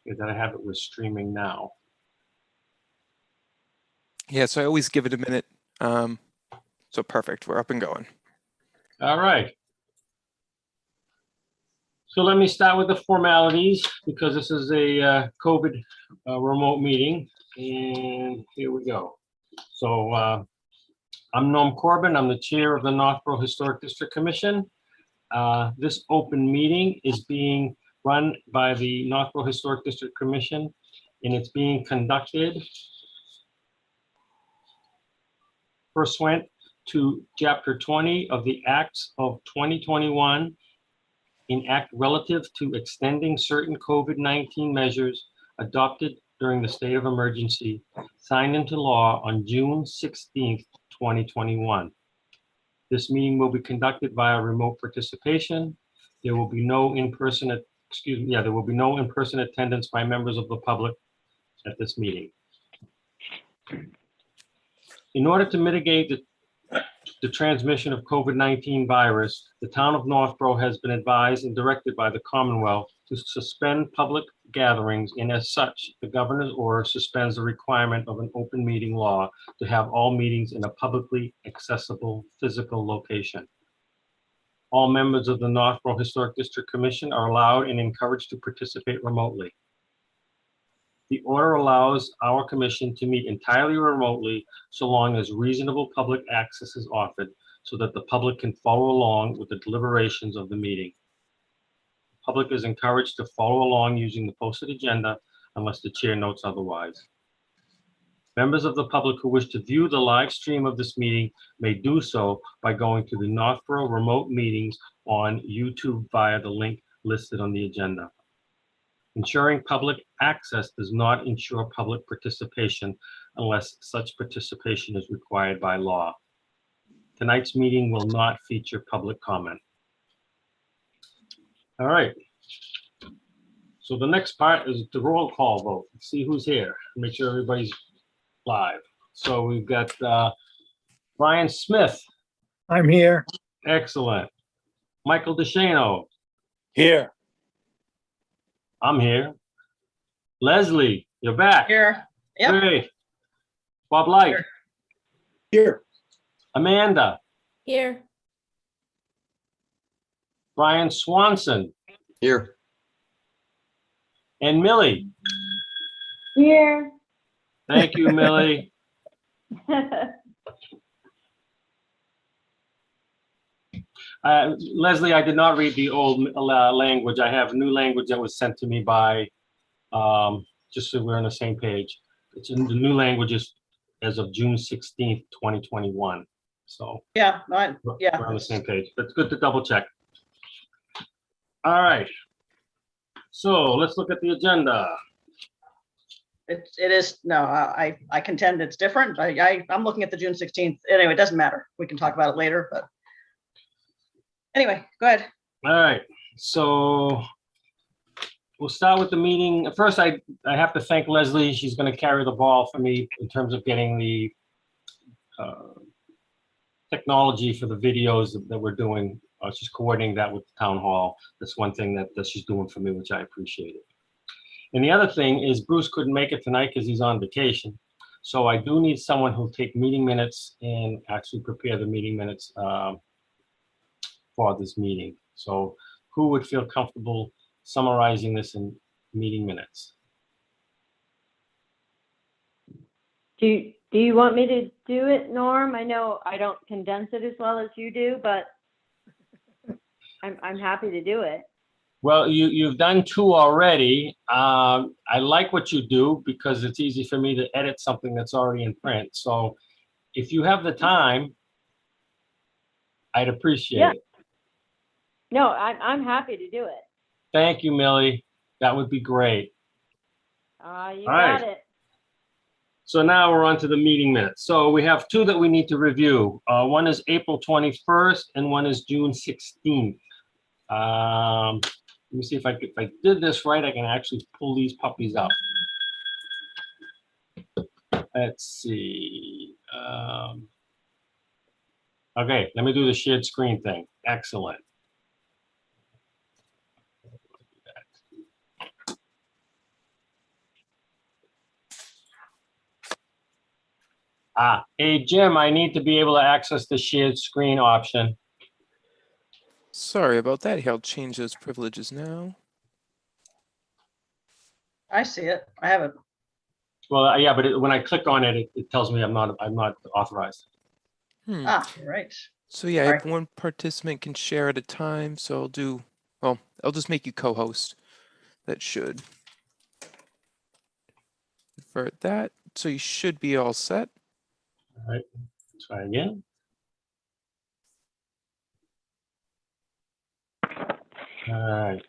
is that I have it with streaming now. Yeah, so I always give it a minute. So perfect, we're up and going. All right. So let me start with the formalities because this is a COVID remote meeting, and here we go. So I'm Norm Corbin. I'm the chair of the Northborough Historic District Commission. This open meeting is being run by the Northborough Historic District Commission, and it's being conducted pursuant to Chapter 20 of the Acts of 2021, an act relative to extending certain COVID-19 measures adopted during the state of emergency, signed into law on June 16th, 2021. This meeting will be conducted via remote participation. There will be no in-person, there will be no in-person attendance by members of the public at this meeting. In order to mitigate the transmission of COVID-19 virus, the town of Northborough has been advised and directed by the Commonwealth to suspend public gatherings, and as such, the governor's order suspends the requirement of an open meeting law to have all meetings in a publicly accessible physical location. All members of the Northborough Historic District Commission are allowed and encouraged to participate remotely. The order allows our commission to meet entirely remotely so long as reasonable public access is offered so that the public can follow along with the deliberations of the meeting. The public is encouraged to follow along using the posted agenda unless the chair notes otherwise. Members of the public who wish to view the live stream of this meeting may do so by going to the Northborough Remote Meetings on YouTube via the link listed on the agenda. Ensuring public access does not ensure public participation unless such participation is required by law. Tonight's meeting will not feature public comment. All right. So the next part is the roll call vote. Let's see who's here. Make sure everybody's live. So we've got Brian Smith. I'm here. Excellent. Michael DeShano. Here. I'm here. Leslie, you're back. Here. Yep. Great. Bob Light. Here. Here. Amanda. Here. Brian Swanson. Here. And Millie. Here. Thank you, Millie. Leslie, I did not read the old language. I have new language that was sent to me by, just so we're on the same page. It's in the new languages as of June 16th, 2021. So Yeah, yeah. we're on the same page. That's good to double check. All right. So let's look at the agenda. It is, no, I contend it's different. I'm looking at the June 16th. Anyway, it doesn't matter. We can talk about it later, but anyway, go ahead. All right. So we'll start with the meeting. First, I have to thank Leslie. She's going to carry the ball for me in terms of getting the technology for the videos that we're doing. She's coordinating that with the town hall. That's one thing that she's doing for me, which I appreciate it. And the other thing is Bruce couldn't make it tonight because he's on vacation. So I do need someone who'll take meeting minutes and actually prepare the meeting minutes for this meeting. So who would feel comfortable summarizing this in meeting minutes? Do you want me to do it, Norm? I know I don't condense it as well as you do, but I'm happy to do it. Well, you've done two already. I like what you do because it's easy for me to edit something that's already in print. So if you have the time, I'd appreciate it. No, I'm happy to do it. Thank you, Millie. That would be great. You All got right. it. So now we're on to the meeting minutes. So we have two that we need to review. One is April 21st and one is June 16th. Let me see if I did this right, I can actually pull these puppies up. Let's see. Okay, let me do the shared screen thing. Excellent. Hey, Jim, I need to be able to access the shared screen option. Sorry about that. Here, I'll change those privileges now. I see it. I have it. Well, yeah, but when I click on it, it tells me I'm not authorized. You're right. So yeah, I Sorry. have one participant can share at a time. So I'll just make you co-host. That should convert that. So you should be all set. All right, try again. All right,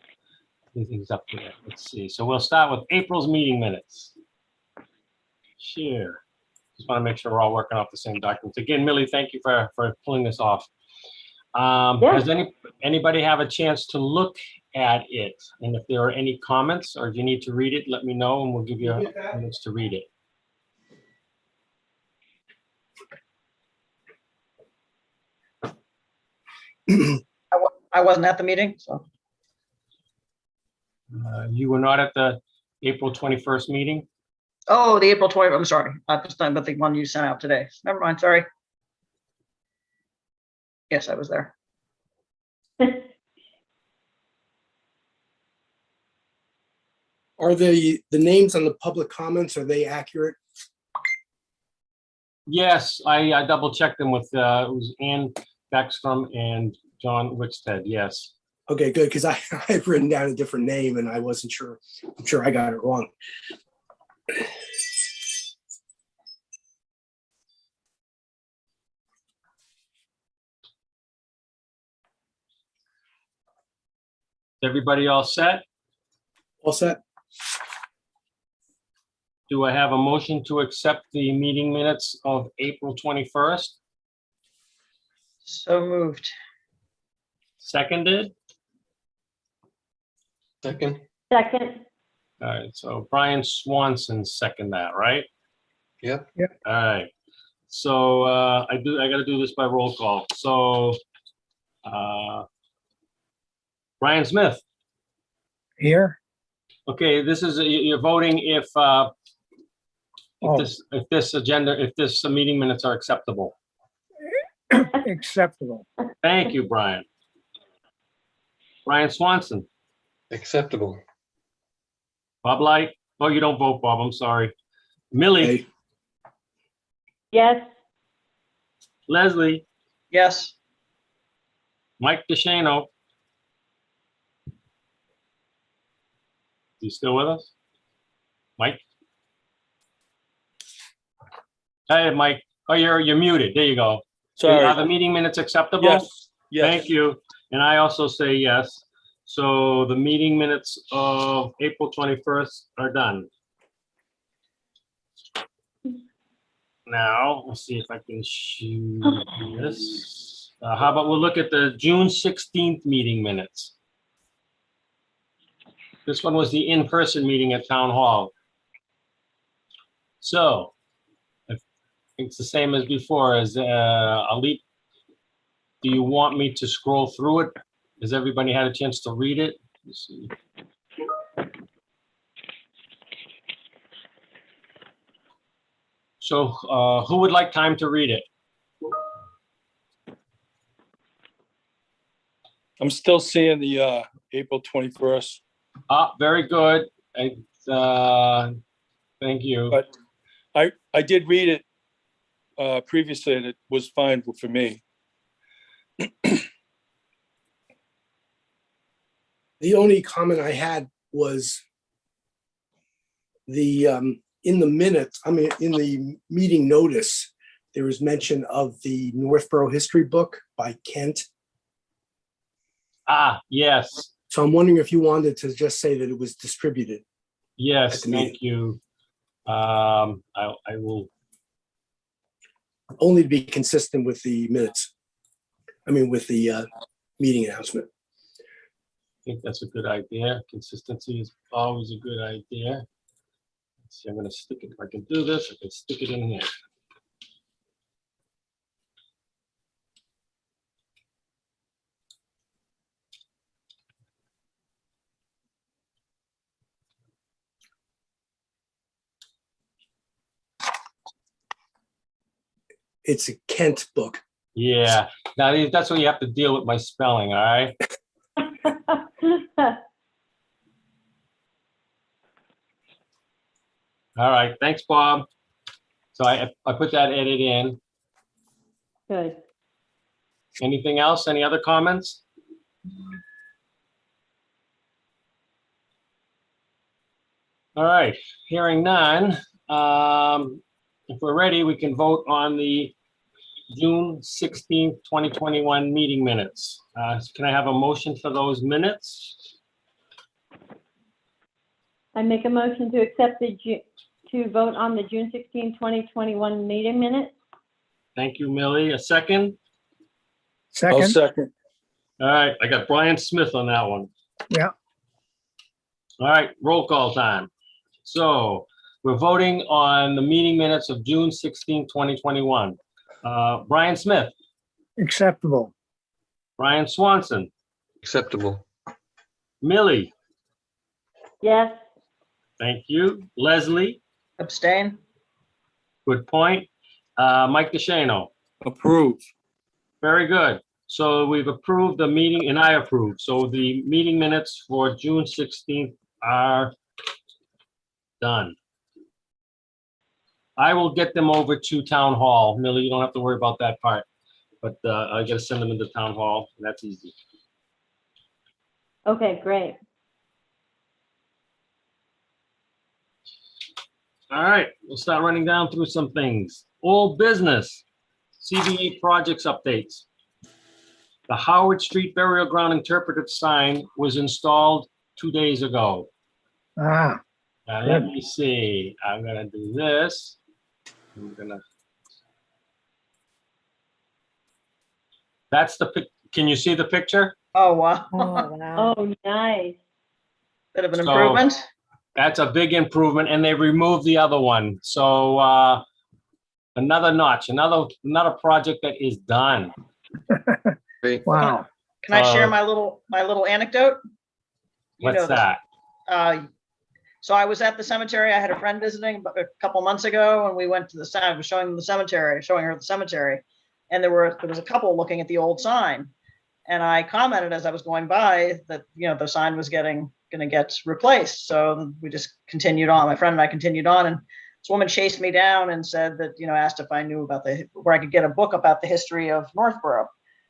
everything's up there. Let's see. So we'll start with April's meeting minutes. Share. Just want to make sure we're all working off the same documents. Again, Millie, thank you for pulling this off. Yeah. Does anybody have a chance to look at it? And if there are any comments or if you need to read it, let me know and we'll give you minutes to read it. I wasn't at the meeting, so. You were not at the April 21st meeting? Oh, the April 20th, I'm sorry. I was talking about the one you sent out today. Never mind, sorry. Yes, I was there. Are the names on the public comments, are they accurate? Yes, I double checked them with, it was Ann Beckstrom and John Wickstead, yes. Okay, good, because I've written down a different name and I wasn't sure. I'm sure I got it wrong. Is everybody all set? All set? Do I have a motion to accept the meeting minutes of April 21st? So moved. Seconded? Second. Second, All right, so Brian Swanson second that, right? Yep. All right. So I gotta do this by roll call. So Brian Smith. Here? Okay, this is, you're voting if this meeting minutes are acceptable. Acceptable. Thank you, Brian. Brian Swanson. Acceptable. Bob Light. Oh, you don't vote, Bob. I'm sorry. Millie. Hey, yes. Leslie. Yes. Mike DeShano. You still with us? Mike? Hey, Mike. Oh, you're muted. There you go. Are Sorry. the meeting minutes acceptable? Yes. Yes. Thank you. And I also say yes. So the meeting minutes of April 21st are done. Now, let's see if I can shoot this. How about we'll look at the June 16th meeting minutes. This one was the in-person meeting at Town Hall. So, I think it's the same as before. Ali, do you want me to scroll through it? Has everybody had a chance to read it? Let's see. So, who would like time to read it? I'm still seeing the April 21st, Very good. Thank you. but I did read it previously and it was fine for me. the only comment I had was in the minutes, I mean, in the meeting notice, there was mention of the Northborough history book by Kent. Yes, So I'm wondering if you wanted to just say that it was distributed. yes, At the meeting. thank you. I will, Only to be consistent with the minutes. I mean, with the meeting announcement. I think that's a good idea. Consistency is always a good idea. Let's see, I'm gonna stick it, if I can do this, I can stick it in here. It's a Kent book. Yeah, now that's where you have to deal with my spelling, all right? All right, thanks, Bob. So I put that edit in. Good. Anything else? Any other comments? All right, hearing none. If we're ready, we can vote on the June 16th, 2021 meeting minutes. Can I have a motion for those minutes? I make a motion to accept to vote on the June 16, 2021 meeting minutes. Thank you, Millie. A second? I'll Second, second. All right, I got Brian Smith on that one. yeah, All right, roll call time. So we're voting on the meeting minutes of June 16, 2021. Brian Smith, acceptable. Brian Swanson, Acceptable. Millie, Yes. thank you. Leslie, Abstain? good point. Mike DeShano, Approve. very good. So we've approved the meeting, and I approve. So the meeting minutes for June 16th are done. I will get them over to town hall. Millie, you don't have to worry about that part. But I gotta send them into town hall. And that's easy. Okay, great. All right, we'll start running down through some things. Old business, CBA projects updates. The Howard Street Burial Ground interpretive sign was installed 2 days ago. Ah, Now, let me see. I'm gonna do this. I'm gonna. That's the pic. Can you see the picture? Oh, wow. Oh, nice. Bit of an So- improvement. That's a big improvement, and they removed the other one. So another notch, another project that is done. Great. wow. Can I share Uh, my little anecdote? You know What's this. that? So I was at the cemetery. I had a friend visiting a couple months ago, and we went to the I was showing her the cemetery, and there was a couple looking at the old sign, and I commented as I was going by that the sign was going to get replaced. So we just continued on. My friend and I continued on, and this woman chased me down and said that asked if I knew about where I could get a book about the history of Northborough.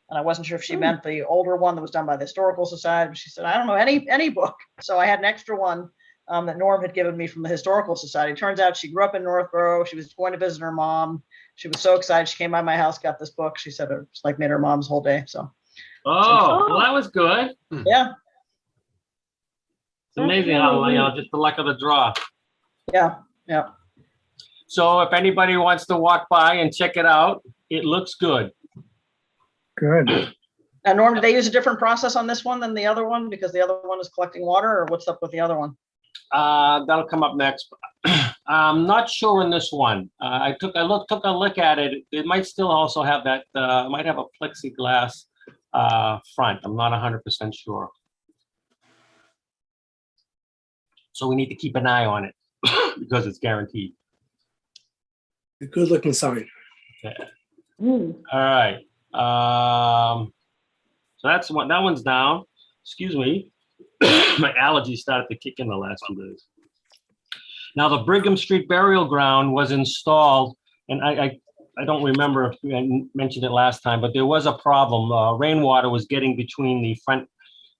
And I wasn't sure if she meant the older one that was done by the Historical Society. She said, I don't know any book. So I had an extra one that Norm had given me from the Historical Society. Turns out she grew up in Northborough. She was going to visit her mom. She was so excited. She came by my house, got this book. She said it's like made her mom's whole day. So Oh, well, that was good. yeah, It's amazing how, just the luck of the draw. yeah. So if anybody wants to walk by and check it out, it looks good. Good. And Norm, did they use a different process on this one than the other one because the other one is collecting water, or what's up with the other one? That'll come up next. I'm not sure in this one. I took a look at it. It might still also have that, might have a plexiglass front. I'm not 100% sure. So we need to keep an eye on it because it's guaranteed. A good looking sign. Hmm. All right. So that's one. That one's down. Excuse me. My allergies started to kick in the last 2 days. Now the Brigham Street Burial Ground was installed, and I don't remember if I mentioned it last time, but there was a problem. Rainwater was getting between the front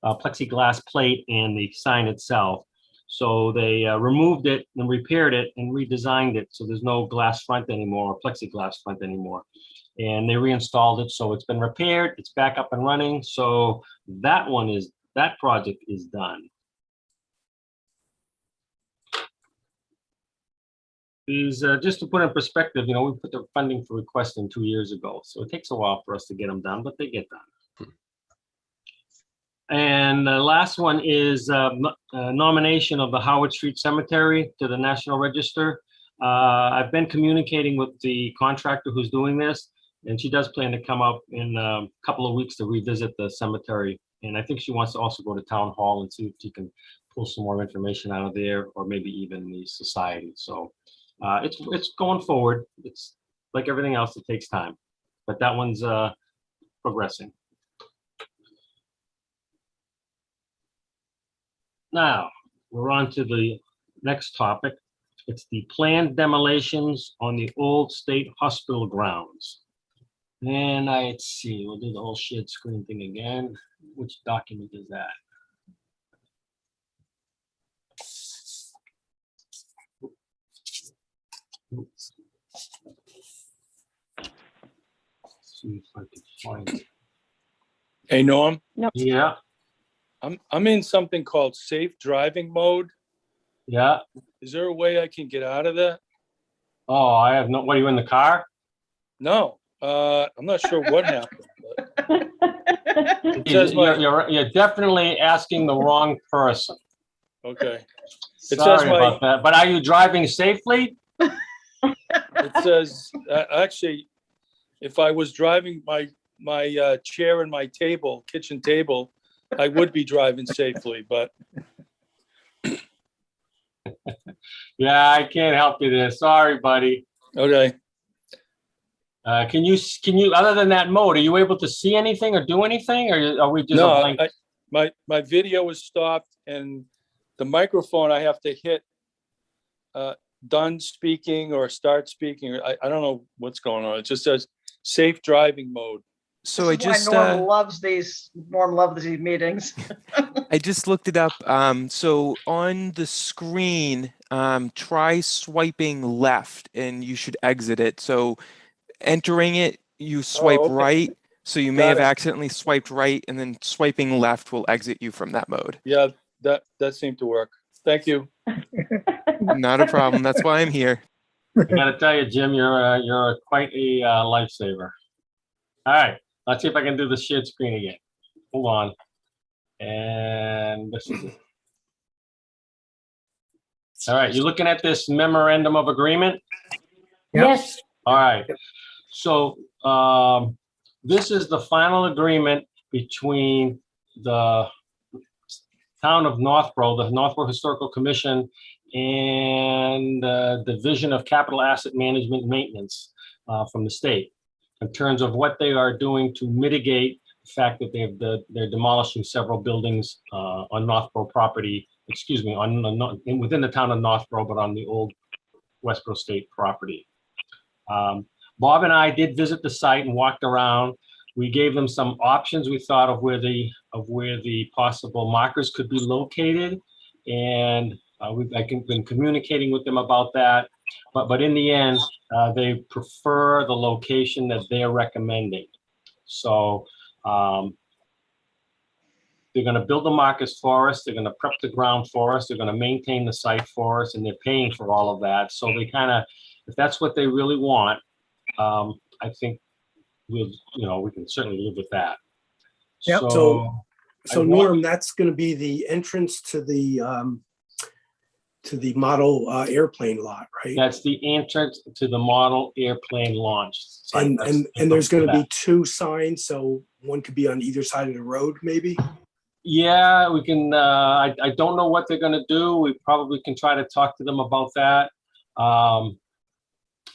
plexiglass plate and the sign itself. So they removed it and repaired it and redesigned it. So there's no glass front anymore, or plexiglass front anymore. And they reinstalled it. So it's been repaired. It's back up and running. So that project is done. These, just to put in perspective, we put the funding for request in 2 years ago. So it takes a while for us to get them done, but they get done. And the last one is nomination of the Howard Street Cemetery to the National Register. I've been communicating with the contractor who's doing this, and she does plan to come up in a couple of weeks to revisit the cemetery. And I think she wants to also go to town hall and see if she can pull some more information out of there, or maybe even the society. So it's going forward. It's like everything else, it takes time, but that one's progressing. Now, we're on to the next topic. It's the planned demolitions on the old state hospital grounds. And let's see, we'll do the whole shared screen thing again. Which document is that? Oops. See if I can find it. Hey, Norm, Yeah, I'm in something called safe driving mode. yeah. Is there a way I can get out of that? Oh, I have no, what, are you in the car? No, I'm not sure what happened. But it You- says my, You're definitely asking the wrong person. okay. It says Sorry my- about that, but are you driving safely? It says, actually, if I was driving my chair and my table, kitchen table, I would be driving safely, but Yeah, I can't help you there. Sorry, buddy. okay. Can you, other than that mode, are you able to see anything or do anything, or are we just a No, blank? my video is stopped and the microphone I have to hit done speaking or start speaking. I don't know what's going on. It just says safe driving mode. So I This is just why Norm loves these meetings. I just looked it up. So on the screen, try swiping left and you should exit it. So entering it, you swipe okay. right. So you may Got have it. accidentally swiped right, and then swiping left will exit you from that mode. Yeah, that seemed to work. Thank you. Not a problem. That's why I'm here. I gotta tell you, Jim, you're quite a lifesaver. All right, let's see if I can do the shared screen again. Hold on. And this is it. All right, you're looking at this memorandum of agreement? Yes, All right. So this is the final agreement between the town of Northborough, the Northborough Historical Commission, and the Division of Capital Asset Management and Maintenance from the state in terms of what they are doing to mitigate the fact that they're demolishing several buildings on Northborough property, excuse me, within the town of Northborough, but on the old Westbrook State property. Bob and I did visit the site and walked around. We gave them some options we thought of where the possible markers could be located, and I've been communicating with them about that. But in the end, they prefer the location that they're recommending. So they're going to build the markers for us. They're going to prep the ground for us. They're going to maintain the site for us, and they're paying for all of that. So they kind of, if that's what they really want, I think we can certainly live with that. Yep. So Norm, that's going to be the entrance to the model airplane lot, right? that's the entrance to the model airplane launch site. And there's going to be two signs, so one could be on either side of the road, maybe? Yeah, we can, I don't know what they're gonna do. We probably can try to talk to them about that.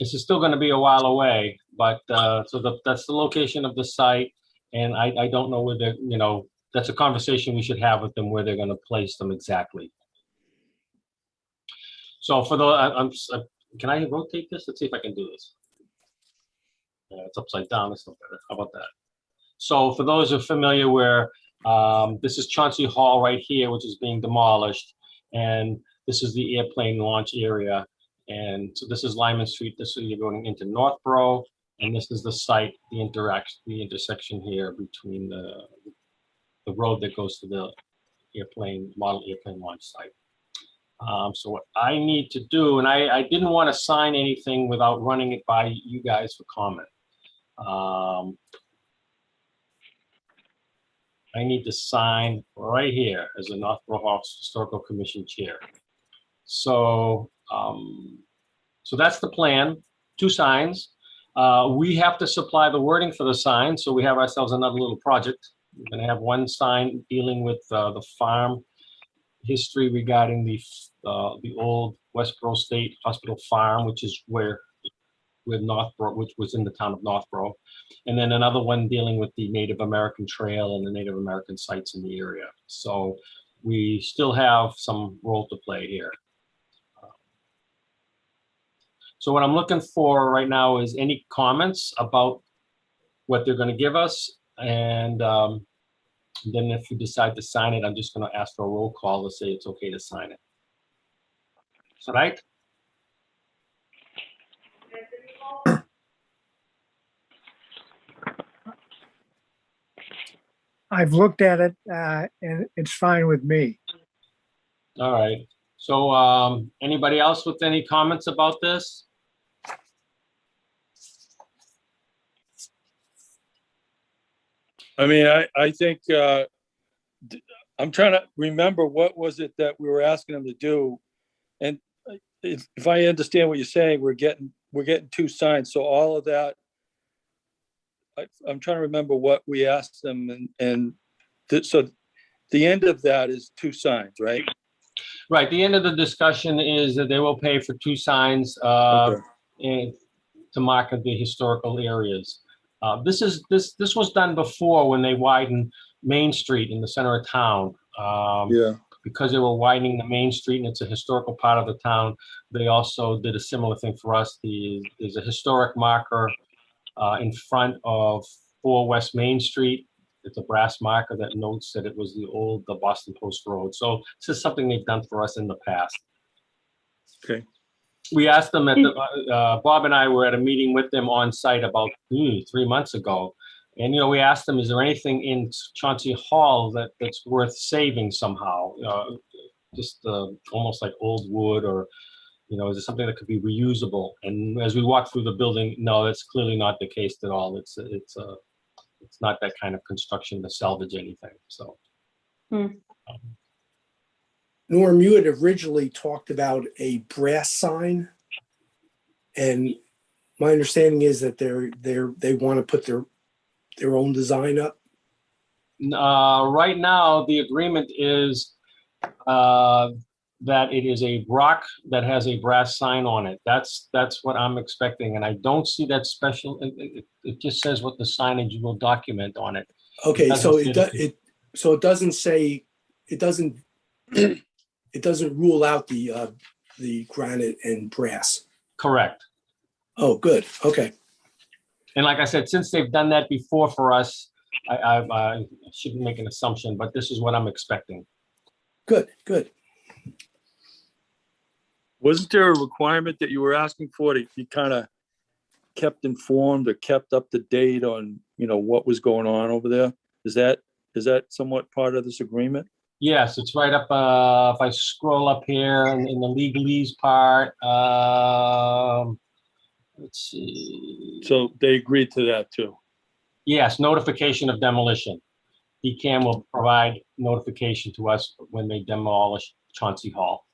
This is still gonna be a while away, but, that's the location of the site. And I don't know where they're, that's a conversation we should have with them, where they're gonna place them exactly. So for the, can I rotate this? Let's see if I can do this. Yeah, it's upside down, it's not better. How about that? So for those who are familiar where, this is Chauncey Hall right here, which is being demolished. And this is the airplane launch area. And so this is Lyman Street. This is, you're going into Northborough. And this is the site, the intersection here between the road that goes to the model airplane launch site. So what I need to do, and I didn't want to sign anything without running it by you guys for comment. I need to sign right here as a Northborough Historical Commission Chair. So, so that's the plan, 2 signs. We have to supply the wording for the sign, so we have ourselves another little project. We're gonna have 1 sign dealing with the farm history regarding the old Westbrook State Hospital farm, which is where with Northborough, which was in the town of Northborough. And then another one dealing with the Native American Trail and the Native American sites in the area. So we still have some role to play here. So what I'm looking for right now is any comments about what they're going to give us. And then if you decide to sign it, I'm just going to ask for a roll call to say it's okay to sign it. Is that right? I've looked at it, and it's fine with me. All right. So anybody else with any comments about this? I mean, I think, I'm trying to remember what was it that we were asking them to do. And if I understand what you're saying, we're getting 2 signs. So all of that, I'm trying to remember what we asked them, so the end of that is 2 signs, right? Right. The end of the discussion is that they will pay for 2 signs Okay. and to market the historical areas. This was done before when they widened Main Street in the center of town. Yeah. Because they were widening the Main Street and it's a historical part of the town, they also did a similar thing for us. There's a historic marker in front of 4 West Main Street. It's a brass marker that notes that it was the Boston Post Road. So this is something they've done for us in the past. Okay. We asked them at Bob and I were at a meeting with them on site about 3 months ago. And, we asked them, is there anything in Chauncey Hall that's worth saving somehow? Just almost like old wood, or, is it something that could be reusable? And as we walked through the building, no, that's clearly not the case at all. It's not that kind of construction to salvage anything. So. Norm, you had originally talked about a brass sign, and my understanding is that they want to put their own design up. Right now, the agreement is that it is a rock that has a brass sign on it. That's what I'm expecting, and I don't see that special. It just says what the signage will document on it. Okay, so it doesn't say, it doesn't rule out the granite and brass. Correct. Oh, good. Okay. And like I said, since they've done that before for us, I shouldn't make an assumption, but this is what I'm expecting. Good, good. Wasn't there a requirement that you were asking for that you kind of kept informed or kept up to date on, what was going on over there? Is that somewhat part of this agreement? Yes, it's right up, if I scroll up here in the legalese part, let's see. So they agreed to that too. Yes, notification of demolition. DCAM will provide notification to us when they demolish Chauncey Hall.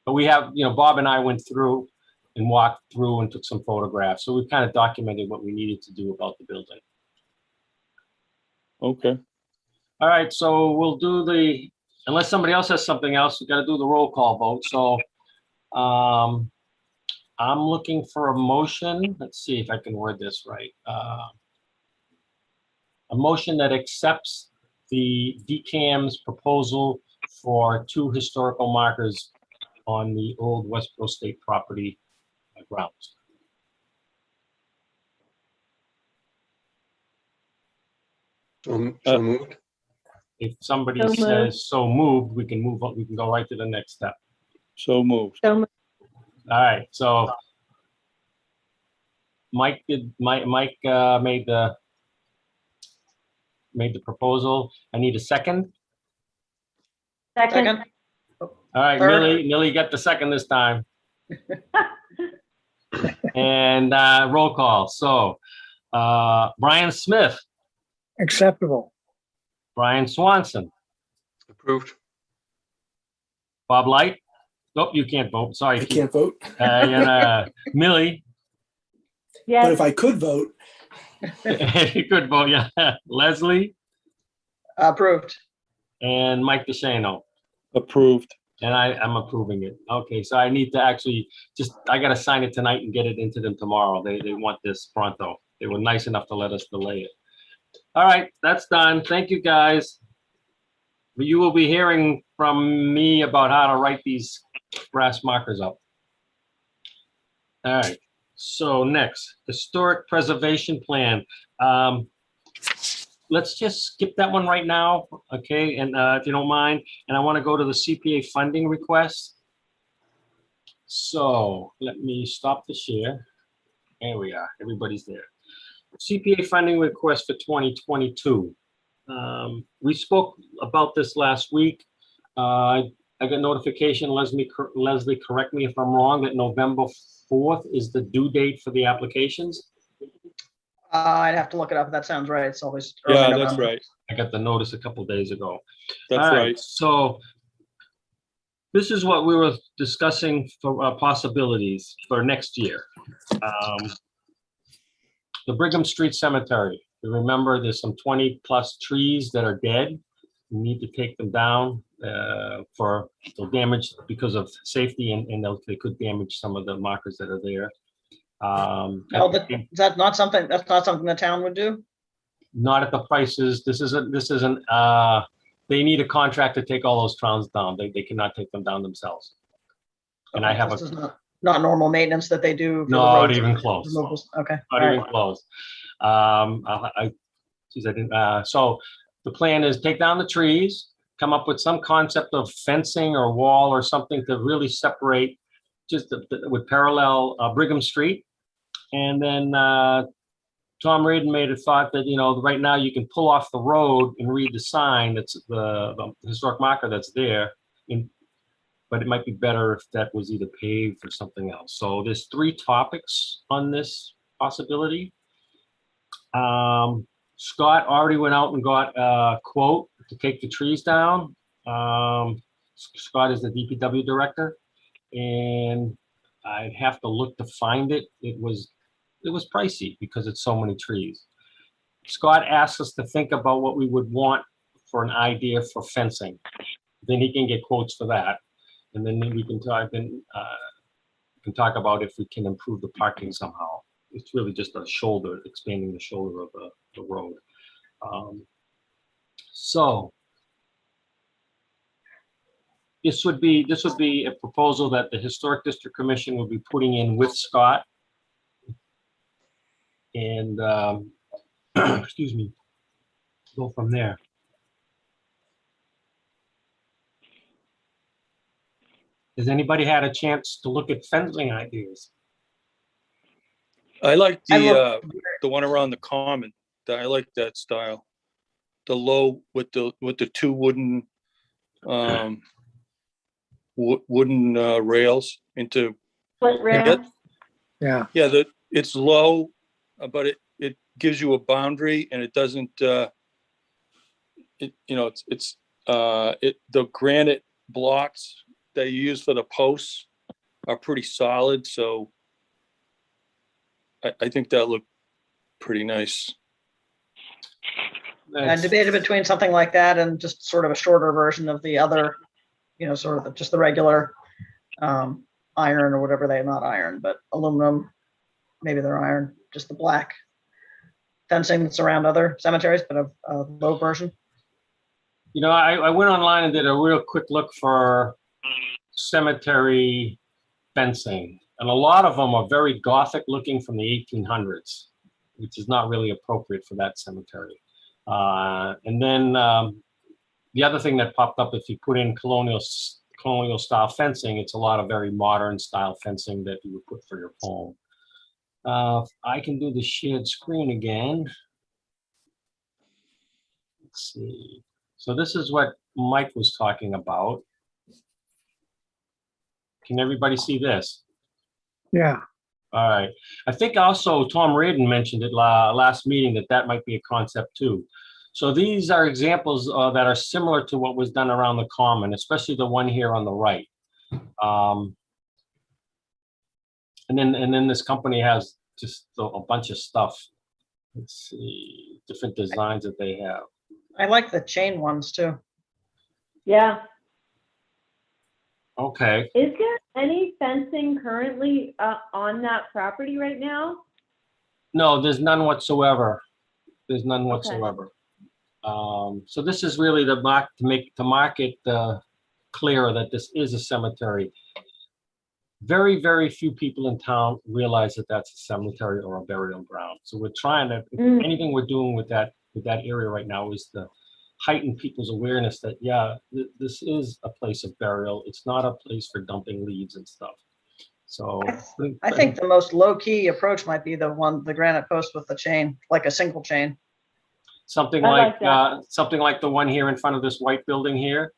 But we have, Bob and I went through and walked through and took some photographs. So we've kind of documented what we needed to do about the building. Okay. All right, so we'll do unless somebody else has something else, we've got to do the roll call vote. So I'm looking for a motion. Let's see if I can word this right. A motion that accepts the DCAM's proposal for 2 historical markers on the old Westbrook State property grounds. So moved. If somebody So moved. says so moved, we can move on. We can go right to the next step. So moved. So, All right. So Mike made the proposal. I need a second. second. All right, Third. Millie got the second this time. And roll call. So Brian Smith, Acceptable. Brian Swanson, Approved. Bob Light. Nope, you can't vote. Sorry. I can't vote, And Millie. but Yes, if I could vote, You could vote, yeah. Leslie Approved. and Mike DeShano. Approved. And I'm approving it. Okay, so I need to actually I gotta sign it tonight and get it into them tomorrow. They want this pronto. They were nice enough to let us delay it. All right, that's done. Thank you, guys. You will be hearing from me about how to write these brass markers up. All right, so next, historic preservation plan. Let's just skip that one right now, okay? And if you don't mind, and I want to go to the CPA funding request. So let me stop the share. There we are, everybody's there. CPA funding request for 2022. We spoke about this last week. I got notification, Leslie, correct me if I'm wrong, that November 4th is the due date for the applications. I'd have to look it up. That sounds right. It's always early Yeah, November. that's right. I got the notice a couple days ago. That's All right. So this is what we were discussing for possibilities for next year. The Brigham Street Cemetery. You remember there's some 20+ trees that are dead. We need to take them down for they'll damage because of safety, and they could damage some of the markers that are there. No, is that not something? That's not something the town would do. Not at the prices. This isn't. They need a contract to take all those trowns down. They cannot take them down themselves. And I have This is not normal maintenance that they do. For the not roads even and close. removals. Okay. Not All even right. close. Geez, I didn't. So the plan is take down the trees, come up with some concept of fencing or wall or something to really separate, just with parallel Brigham Street, and then Tom Radin made a thought that right now you can pull off the road and read the sign that's the historic marker that's there, but it might be better if that was either paved or something else. So there's 3 topics on this possibility. Scott already went out and got a quote to take the trees down. Scott is the DPW director, and I'd have to look to find it. It was pricey because it's so many trees. Scott asked us to think about what we would want for an idea for fencing. Then he can get quotes for that, and then we can talk. Talk about if we can improve the parking somehow. It's really just a shoulder, expanding the shoulder of the road. So this would be a proposal that the Historic District Commission will be putting in with Scott. And excuse me, go from there. Has anybody had a chance to look at fencing ideas? I like I the one around the common. I like that style. The low with the 2 wooden wooden rails into. Split rail. Yeah. Yeah, it's low, but it gives you a boundary, and it doesn't. The granite blocks that you use for the posts are pretty solid, so I think that looked pretty nice. I debated between something like that and just sort of a shorter version of the other, sort of just the regular iron or whatever they're not iron, but aluminum. Maybe they're iron, just the black fencing that's around other cemeteries, but a low version. I went online and did a real quick look for cemetery fencing, and a lot of them are very Gothic looking from the 1800s, which is not really appropriate for that cemetery. And then the other thing that popped up, if you put in colonial style fencing, it's a lot of very modern style fencing that you would put for your home. I can do the shared screen again. Let's see. So this is what Mike was talking about. Can everybody see this? Yeah. All right. I think also Tom Radin mentioned it last meeting that might be a concept too. So these are examples that are similar to what was done around the common, especially the one here on the right. And then this company has just a bunch of stuff. Let's see, different designs that they have. I like the chain ones too. Yeah. Okay. Is there any fencing currently on that property right now? No, there's none whatsoever. There's none Okay. whatsoever. So this is really the market clearer that this is a cemetery. Very, very few people in town realize that that's a cemetery or a burial ground. So we're trying to, anything we're doing with that area right now is to heighten people's awareness that, yeah, this is a place of burial. It's not a place for dumping leaves and stuff. So I think the most low-key approach might be the granite post with the chain, like a single chain. something I like, like that. something like the one here in front of this white building here,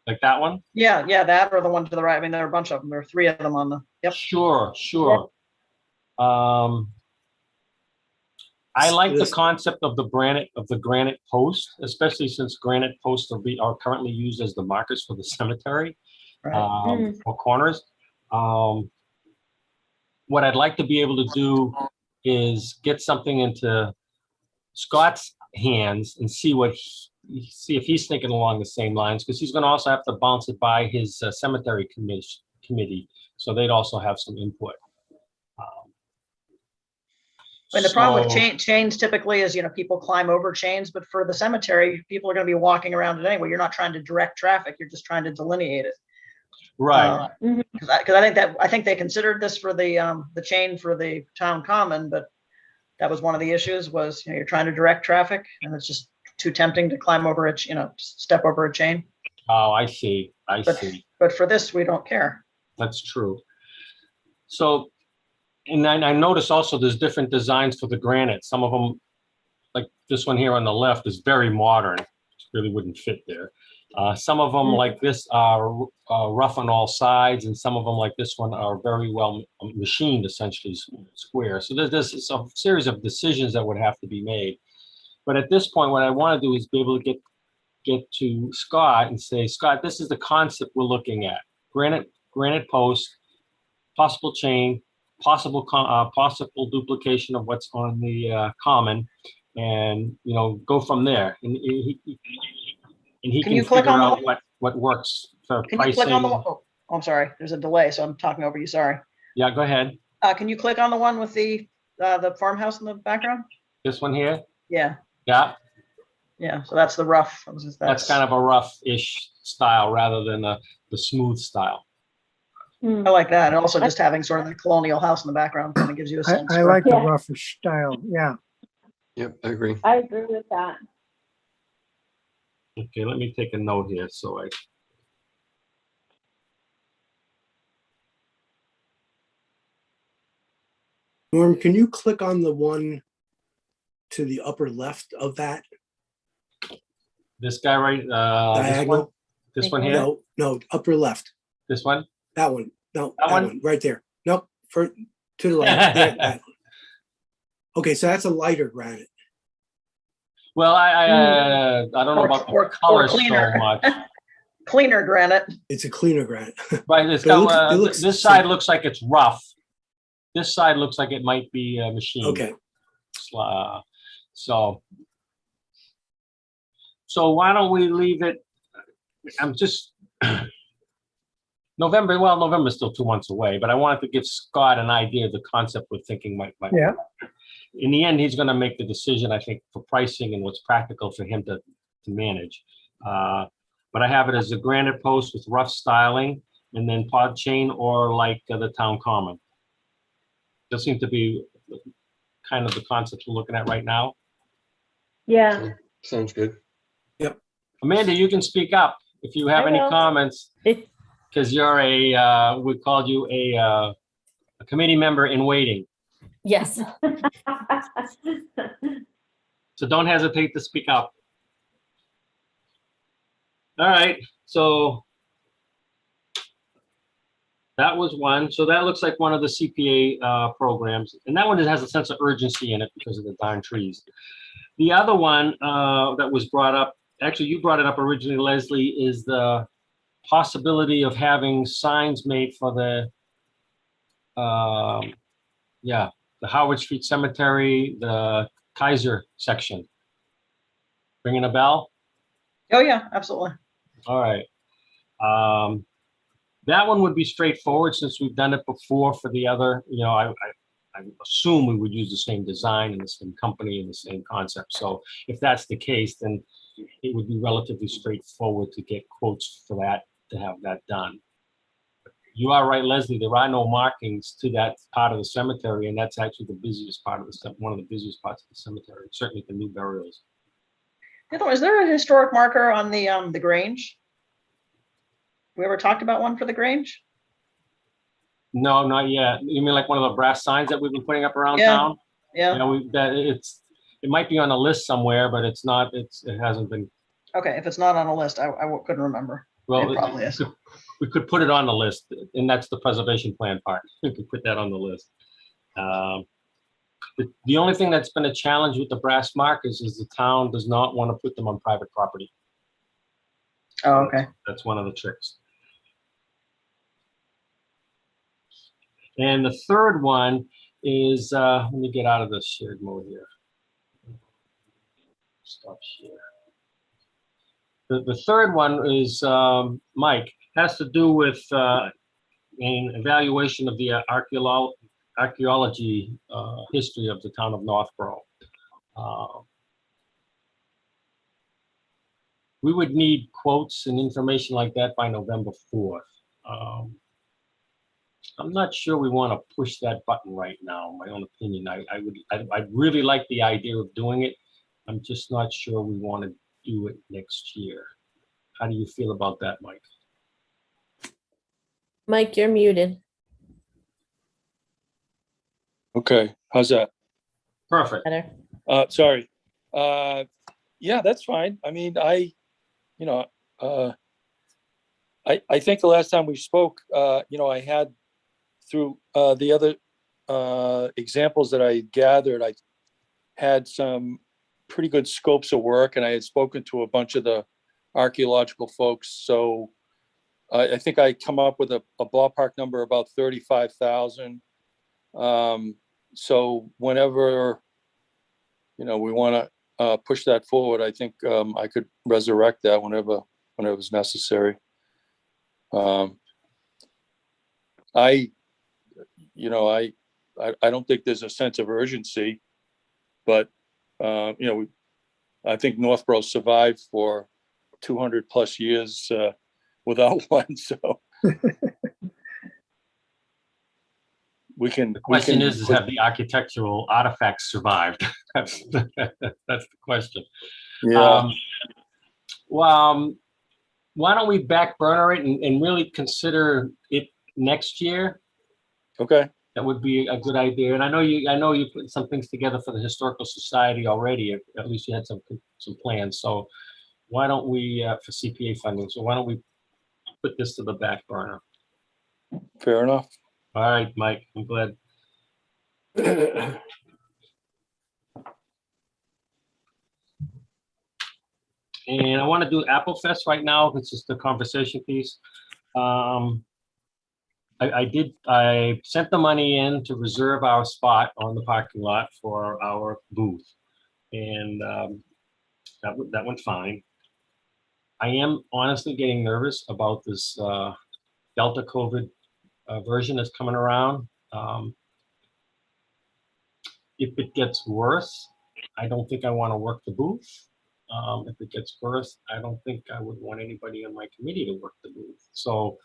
like that one. Yeah, that or the one to the right. I mean, there are a bunch of them. There are 3 of them on the, yep. Sure. I like the concept of the granite post, especially since granite posts are currently used as the markers for the cemetery, Right. for corners. What I'd like to be able to do is get something into Scott's hands and see if he's thinking along the same lines, because he's going to also have to bounce it by his cemetery committee, so they'd also have some input. And the problem with chains typically is, people climb over chains, but for the cemetery, people are going to be walking around it anyway. You're not trying to direct traffic. You're just trying to delineate it. Right. Because I think they considered this for the chain for the town common, but that was one of the issues was, you're trying to direct traffic and it's just too tempting to climb over step over a chain. Oh, I see. But for this, we don't care. That's true. So, and I notice also there's different designs for the granite. Some of them, like this one here on the left, is very modern. It really wouldn't fit there. Some of them like this are rough on all sides, and some of them like this one are very well machined, essentially square. So there's a series of decisions that would have to be made. But at this point, what I want to do is be able to get to Scott and say, Scott, this is the concept we're looking at: granite post, possible chain, possible duplication of what's on the common, and go from there. And he can you click figure on out what works for Can pricing. you click on the? Oh, I'm sorry. There's a delay, so I'm talking over you. Sorry. Yeah, go ahead. Can you click on the one with the farmhouse in the background? This one here. Yeah. Yeah. So that's the rough. That's kind of a rough-ish style rather than the smooth style. I like that. And also just having sort of the colonial house in the background kind of gives you a sense. I like the roughish style. Yeah. Yep, I agree. I agree with that. Okay, let me take a note here. So Norm, can you click on the one to the upper left of that? this guy right, Diagonal? this one here, No, upper left. this one. That one. No, That that one? one right there. Nope, to the left. There, that one. Okay, so that's a lighter granite. Well, I don't know about the color so much. Cleaner granite. It's a cleaner granite. Right, it's But got, it looks this side looks like it's rough. This side looks like it might be machined. Okay. So why don't we leave it? I'm just November. Well, November's still 2 months away, but I wanted to give Scott an idea of the concept we're thinking might. Yeah. In the end, he's going to make the decision, I think, for pricing and what's practical for him to manage. But I have it as a granite post with rough styling, and then pod chain or like the town common. Does seem to be kind of the concept we're looking at right now. Yeah. Sounds good. Amanda, you can speak up if you have I any will. comments, because you're we called you a committee member in waiting. Yes. So don't hesitate to speak up. All right, so that was one. So that looks like one of the CPA programs, and that one has a sense of urgency in it because of the darn trees. The other one that was brought up, actually you brought it up originally, Leslie, is the possibility of having signs made for the Howard Street Cemetery, the Kaiser section. Ringing a bell? Oh yeah, absolutely. All right. That one would be straightforward since we've done it before for the other, I assume we would use the same design and the same company and the same concept. So if that's the case, then it would be relatively straightforward to get quotes for that, to have that done. You are right, Leslie, there are no markings to that part of the cemetery, and that's actually the busiest part of one of the busiest parts of the cemetery, certainly the new burials. Is there a historic marker on the Grange? We ever talked about one for the Grange? No, not yet. You mean like one of the brass signs that we've been putting up around Yeah. town? Yeah. It might be on a list somewhere, but it hasn't been. Okay, if it's not on a list, I couldn't remember. Well, It probably is. We could put it on the list, and that's the preservation plan part. We could put that on the list. The only thing that's been a challenge with the brass markers is the town does not want to put them on private property. Oh, okay. That's one of the tricks. And the third one is, let me get out of this shared mode here. Stop share. The third one is, Mike, has to do with an evaluation of the archaeology history of the town of Northborough. We would need quotes and information like that by November 4th. I'm not sure we want to push that button right now, my own opinion. I'd really like the idea of doing it. I'm just not sure we want to do it next year. How do you feel about that, Mike? Mike, you're muted. Okay, how's that? Perfect. Better. Sorry. Yeah, that's fine. I mean, I think the last time we spoke, I had through the other examples that I gathered, I had some pretty good scopes of work, and I had spoken to a bunch of the archaeological folks. So I think I come up with a ballpark number about 35,000. So whenever, we want to push that forward, I think I could resurrect that whenever it's necessary. I don't think there's a sense of urgency, but I think Northborough survived for 200 plus years without one, so we can. The question is have the architectural artifacts survived? That's the question. Yeah. Well, why don't we back burner it and really consider it next year? Okay. That would be a good idea. And I know you put some things together for the Historical Society already. At least you had some plans. So why don't we for CPA funding? So why don't we put this to the back burner? Fair enough. All right, Mike. I'm glad. And I want to do Apple Fest right now. It's just a conversation piece. I sent the money in to reserve our spot on the parking lot for our booth. And that went fine. I am honestly getting nervous about this Delta COVID version that's coming around. If it gets worse, I don't think I want to work the booth. If it gets worse, I don't think I would want anybody on my committee to work the booth. So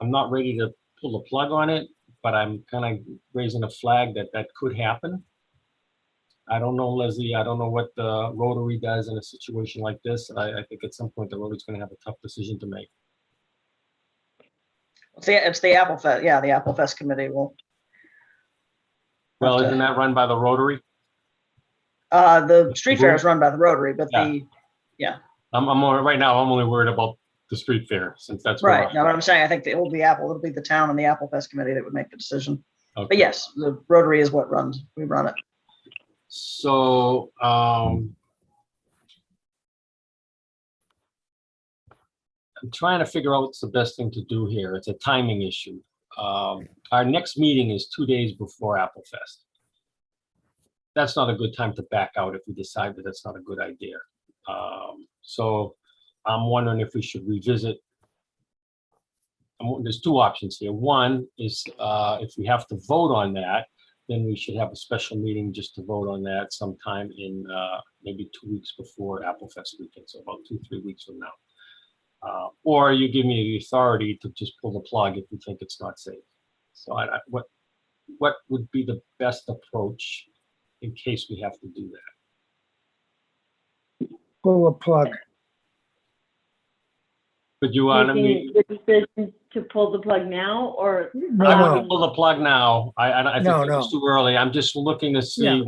I'm not ready to pull the plug on it, but I'm kind of raising a flag that could happen. I don't know, Leslie. I don't know what the Rotary does in a situation like this. I think at some point the Rotary's going to have a tough decision to make. It's the Apple Fest. Yeah, the Apple Fest committee will. Well, isn't that run by the Rotary? The street fair is run by the Rotary, but I'm right now. I'm only worried about the street fair since that's right. No, what I'm saying, I think it will be Apple. It'll be the town and the Apple Fest committee that would make the decision. Okay. But yes, the Rotary is what runs. We run it. So I'm trying to figure out what's the best thing to do here. It's a timing issue. Our next meeting is 2 days before Apple Fest. That's not a good time to back out if we decide that that's not a good idea. So I'm wondering if we should revisit. There's two options here. One is if we have to vote on that, then we should have a special meeting just to vote on that sometime in maybe 2 weeks before Apple Fest weekend, so about 2-3 weeks from now. Or you give me the authority to just pull the plug if you think it's not safe. So what would be the best approach in case we have to do that? Pull a plug. Could you want me? Making the decision to pull the plug now, or No, I no. wouldn't pull the plug now. I think No, it's no. too early. I'm just looking to see Yeah.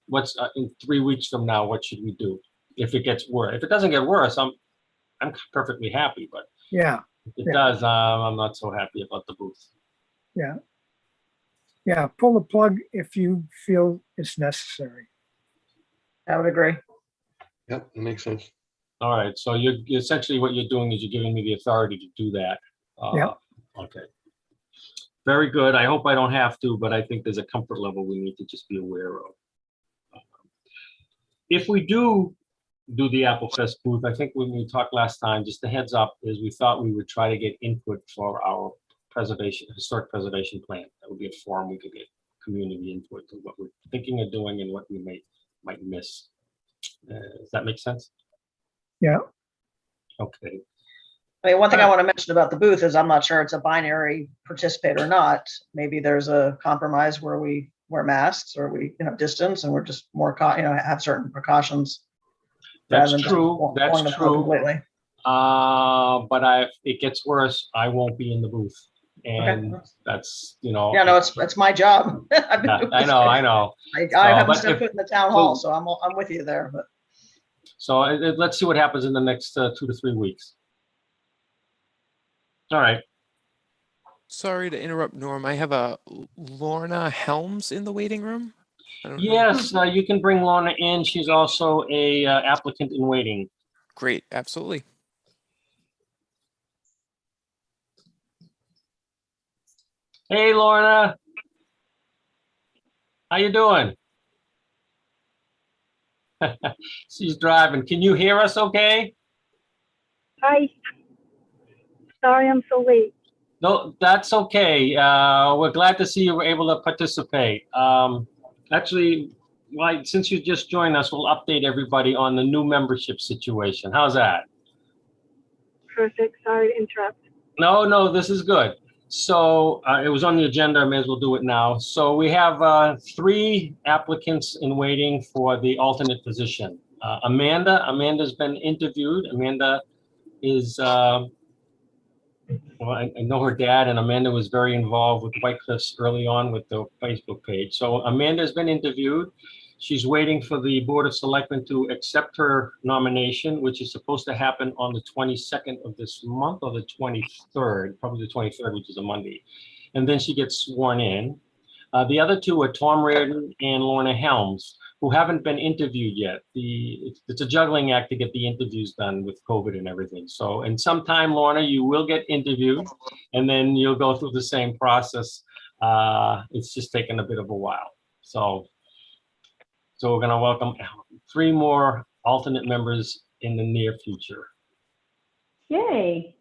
what's in 3 weeks from now. What should we do if it gets worse? If it doesn't get worse, I'm perfectly happy. But Yeah, if it Yeah. does, I'm not so happy about the booth. yeah. Pull the plug if you feel it's necessary. I would agree. Yep, that makes sense. All right. So you're essentially what you're doing is you're giving me the authority to do that. Yeah. Okay. Very good. I hope I don't have to, but I think there's a comfort level we need to just be aware of. If we do the Apple Fest booth, I think when we talked last time, just a heads up is we thought we would try to get input for our historic preservation plan. That would be a forum we could get community input to what we're thinking of doing and what we might miss. Does that make sense? Yeah. Okay. I mean, one thing I want to mention about the booth is I'm not sure it's a binary participate or not. Maybe there's a compromise where we wear masks or we, distance, and we're just more, have certain precautions. That's rather than just true. pulling That's the plug true. completely. But if it gets worse, I won't be in the booth. And Okay. that's, Yeah, no, it's my job. I've been yeah, doing I this know, for- I know. I haven't but stepped if- foot in the town hall, so I'm with you there. But So let's see what happens in the next 2 to 3 weeks. All right. Sorry to interrupt, Norm. I have a Lorna Helms in the waiting room. I don't know. Yes, you can bring Lorna in. She's also a applicant in waiting. Great, absolutely. Hey, Lorna. How you doing? She's driving. Can you hear us okay? Hi. Sorry I'm so late. No, that's okay. We're glad to see you were able to participate. Actually, since you just joined us, we'll update everybody on the new membership situation. How's that? Perfect. Sorry to interrupt. No, this is good. So it was on the agenda. I may as well do it now. So we have 3 applicants in waiting for the alternate position. Amanda's been interviewed. Amanda is, well, I know her dad, and Amanda was very involved with White Cliffs early on with the Facebook page. So Amanda's been interviewed. She's waiting for the Board of Selectmen to accept her nomination, which is supposed to happen on the 22nd of this month or the 23rd, probably the 23rd, which is a Monday. And then she gets sworn in. The other 2 are Tom Reardon and Lorna Helms, who haven't been interviewed yet. It's a juggling act to get the interviews done with COVID and everything. So in some time, Lorna, you will get interviewed, and then you'll go through the same process. It's just taken a bit of a while. So we're going to welcome 3 more alternate members in the near future. yay,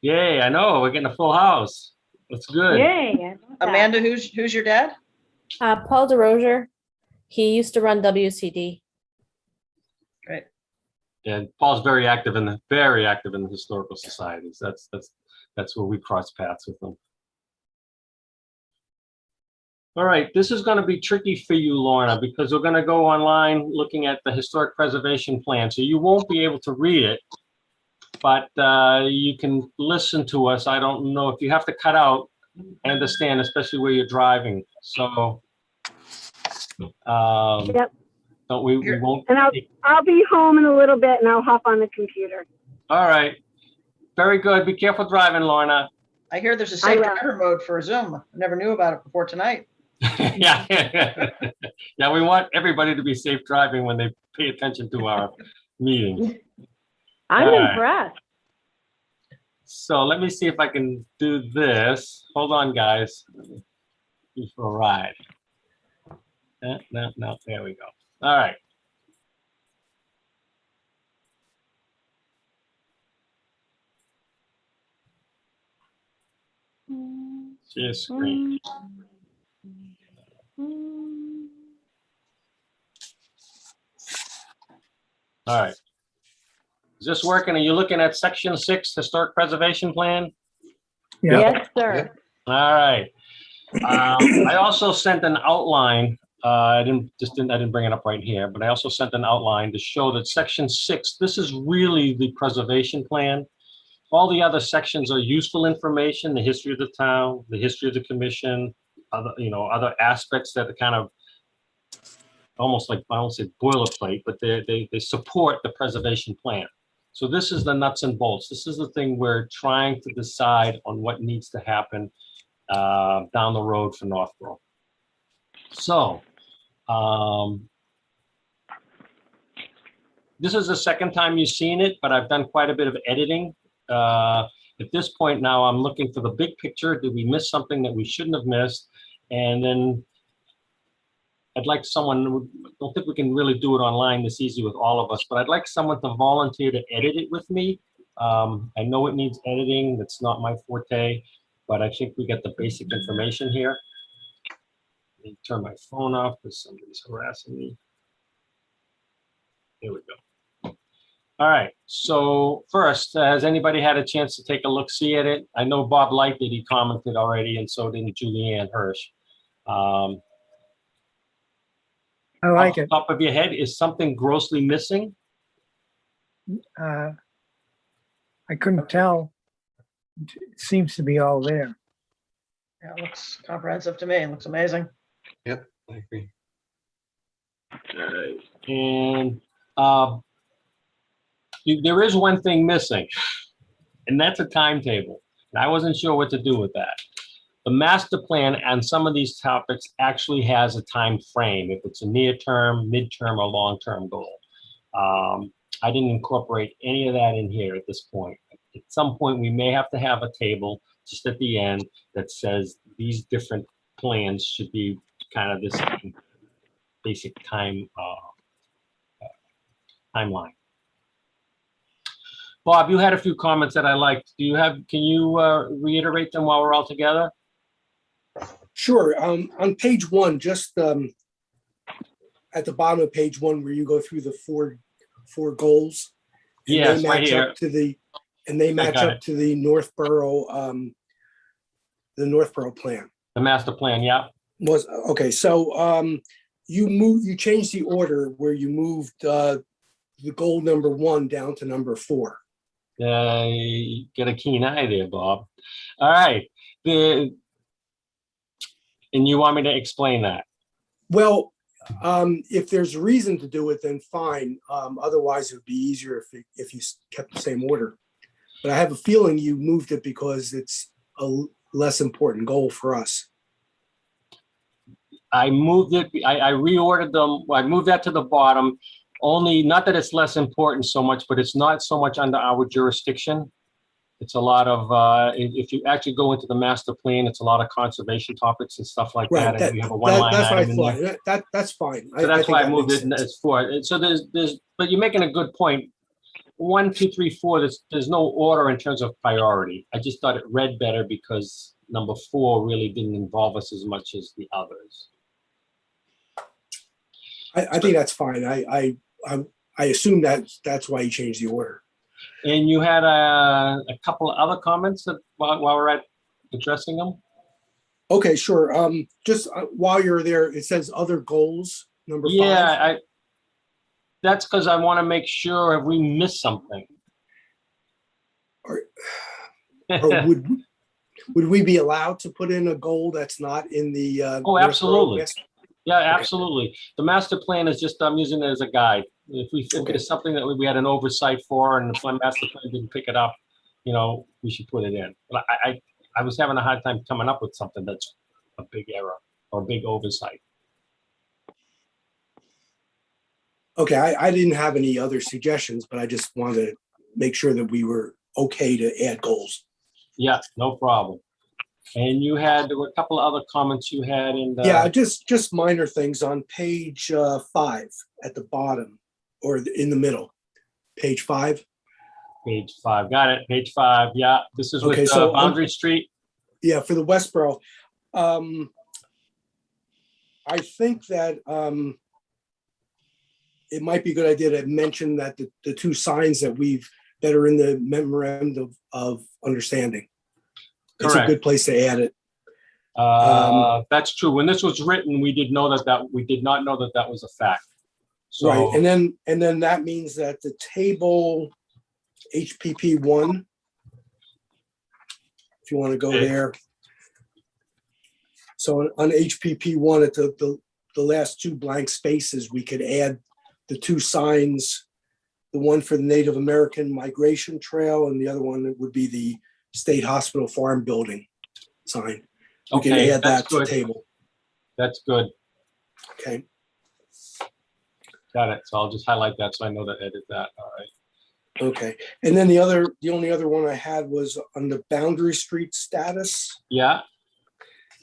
Yay, I know, we're getting a full house. That's good. yay. I love that. Amanda, who's your dad? Paul DeRozier. He used to run WCD. Great. And Paul's very active in the historical societies. That's where we cross paths with them. All right, this is going to be tricky for you, Lorna, because we're going to go online looking at the historic preservation plan. So you won't be able to read it, but you can listen to us. I don't know if you have to cut out. I understand, especially where you're driving. So Yep. we won't. And I'll be home in a little bit and I'll hop on the computer. All right, very good. Be careful driving, Lorna. I hear there's a I safe will. driver mode for Zoom. I never knew about it before tonight. Yeah, yeah. We want everybody to be safe driving when they pay attention to our meetings. I'm All right. impressed. So let me see if I can do this. Hold on, guys. Just for a ride. No. There we go. All right. Share screen. All right. Is this working? Are you looking at section 6, historic preservation plan? Yeah. Yes, sir. All right. I also sent an outline. I didn't bring it up right here, but I also sent an outline to show that section 6, this is really the preservation plan. All the other sections are useful information, the history of the town, the history of the commission, other aspects that are kind of almost like, I don't say boilerplate, but they support the preservation plan. So this is the nuts and bolts. This is the thing we're trying to decide on what needs to happen down the road for Northborough. So this is the second time you've seen it, but I've done quite a bit of editing. At this point now, I'm looking for the big picture. Did we miss something that we shouldn't have missed? And then I'd like someone, don't think we can really do it online this easy with all of us, but I'd like someone to volunteer to edit it with me. I know it needs editing. That's not my forte, but I think we get the basic information here. Let me turn my phone off because somebody's harassing me. Here we go. All right, so first, has anybody had a chance to take a look-see at it? I know Bob liked it, he commented already, and so did Julianne Hirsch. I like Off the it. top of your head, is something grossly missing? I couldn't tell. It seems to be all there. Yeah, it looks comprehensive to me. It looks amazing. Yep, I agree. And there is one thing missing, and that's a timetable. And I wasn't sure what to do with that. The master plan on some of these topics actually has a time frame, if it's a near term, midterm, or long-term goal. I didn't incorporate any of that in here at this point. At some point, we may have to have a table just at the end that says these different plans should be kind of this basic timeline. Bob, you had a few comments that I liked. Can you reiterate them while we're all together? Sure. On page 1, just at the bottom of page 1, where you go through the four goals. And Yes, they right match here. up to the Northborough plan. The master plan, yeah. Was okay. So you changed the order where you moved the goal number 1 down to number 4. You get a keen eye there, Bob. All right. And you want me to explain that? Well, if there's a reason to do it, then fine. Otherwise, it would be easier if you kept the same order. But I have a feeling you moved it because it's a less important goal for us. I moved it, I reordered them. I moved that to the bottom. Only, not that it's less important so much, but it's not so much under our jurisdiction. It's a lot of, if you actually go into the master plan, it's a lot of conservation topics and stuff like that. And we have a one-line that's what I item in there. thought. That's fine. So that's why I moved makes it sense. as 4. So but you're making a good point. 1, 2, 3, 4, there's no order in terms of priority. I just thought it read better because number 4 really didn't involve us as much as the others. I think that's fine. I assume that's why you changed the order. And you had a couple of other comments that while we're at addressing them? Okay, sure. Just while you're there, it says other goals, number 5. Yeah, that's because I want to make sure if we missed something. Or would we be allowed to put in a goal that's not in the? Oh, absolutely. Northborough? Yeah, absolutely. The master plan is just, I'm using it as a guide. If there's something that we had an oversight for and the master plan didn't pick it up, we should put it in. But I was having a hard time coming up with something that's a big error or a big oversight. Okay, I didn't have any other suggestions, but I just wanted to make sure that we were okay to add goals. Yeah, no problem. And there were a couple of other comments you had in the... Yeah, just minor things on page 5 at the bottom or in the middle. Page 5. Page 5, got it. Page 5, yeah. This is with Okay, so Boundary Street. Yeah, for the Westboro. I think that it might be a good idea to mention that the two signs that are in the memorandum of understanding. It's a Correct. good place to add it. That's true. When this was written, we did not know that was a fact. So, Right, and then that means that the table HPP 1, if you want to go Okay. there. So on HPP 1, at the last two blank spaces, we could add the two signs, the one for the Native American Migration Trail, and the other one would be the State Hospital Farm Building sign. We can okay, add that's that to the good. table. That's good. Okay. Got it. So I'll just highlight that so I know to edit that. All right. Okay. And then the only other one I had was on the Boundary Street status. Yeah,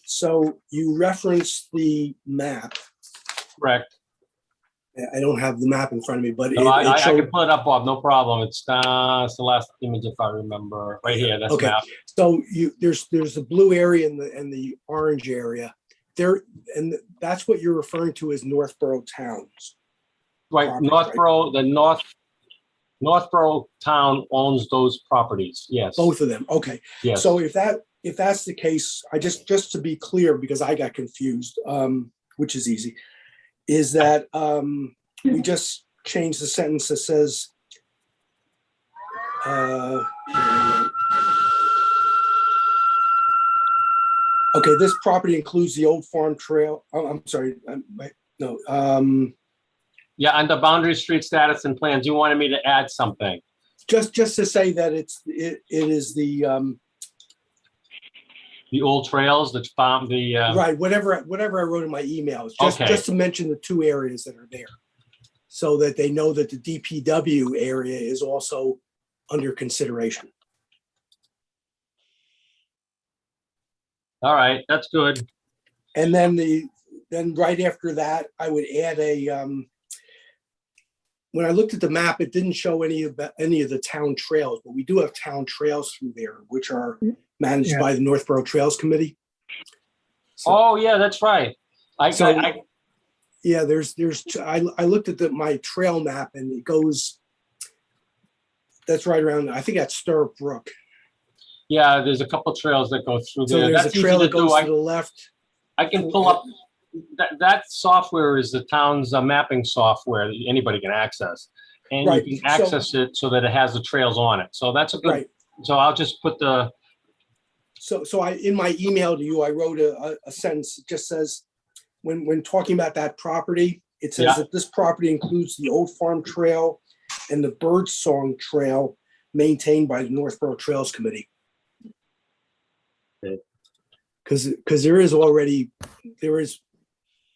So you referenced the map. correct. I don't have the map in front of me, but No, I it can showed. pull it up, Bob. No problem. It's the last image if I remember. Right here. That's Okay. map. So there's the blue area and the orange area there, and that's what you're referring to as Northborough towns. Right, properties, Northborough, the Northborough town owns those properties. Yes. Both of them. Okay. Yes. So if that's the case, I just to be clear, because I got confused, which is easy, is that we just changed the sentence that says okay, this property includes the old farm trail. Oh, I'm sorry. No. Yeah, under boundary street status and plans, you wanted me to add something. Just to say that it is the old trails, the farm, right. Whatever I wrote in my emails, Okay. just to mention the two areas that are there, so that they know that the DPW area is also under consideration. All right, that's good. And then right after that, I would add when I looked at the map, it didn't show any of the town trails, but we do have town trails through there, which are managed by the Northborough Trails Committee. So, Oh, yeah, that's right. I looked at my trail map, and it goes, that's right around, I think that's Stirrup Brook. Yeah, there's a couple trails that go through So there. there's That's a trail easy that to do. goes to the left. I can pull up, that software is the town's mapping software that anybody can access. And Right. you can access it so that it has the trails on it. So that's a good, Right. so I'll just put the, So in my email to you, I wrote a sentence that just says, when talking about that property, it says that this property includes the Old Farm Trail and the Birdsong Trail maintained by the Northborough Trails Committee. Okay. Because there is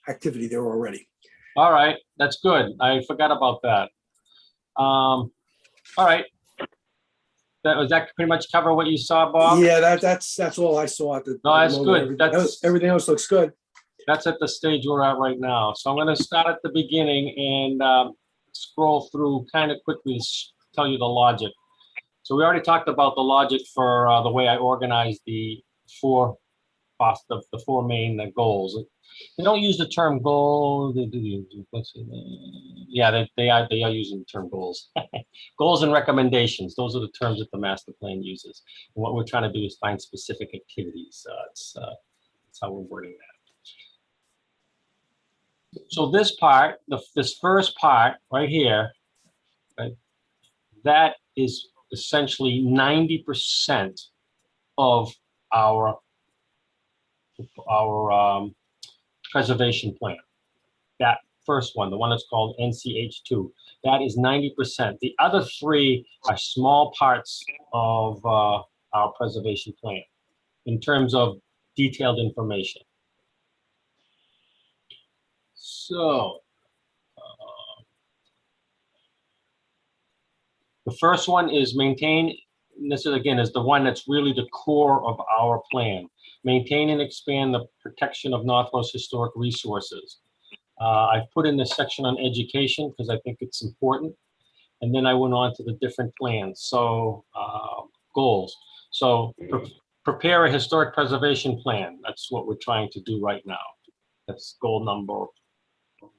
activity there already. all right, that's good. I forgot about that. All right. Was that pretty much cover what you saw, Bob? Yeah, that's all I saw at the No, that's moment. good. Everything else looks good. That's at the stage we're at right now. So I'm going to start at the beginning and scroll through kind of quickly to tell you the logic. So we already talked about the logic for the way I organized the four main goals. They don't use the term goal. They do. Yeah, they are using the term goals. Goals and recommendations. Those are the terms that the master plan uses. And what we're trying to do is find specific activities. That's how we're wording that. So this part, this first part right here, right, that is essentially 90% of our preservation plan. That first one, the one that's called NCH2, that is 90%. The other three are small parts of our preservation plan in terms of detailed information. So the first one is maintain. This is again is the one that's really the core of our plan. Maintain and expand the protection of Northborough's historic resources. I've put in this section on education because I think it's important. And then I went on to the different plans. So goals. So prepare a historic preservation plan. That's what we're trying to do right now. That's goal number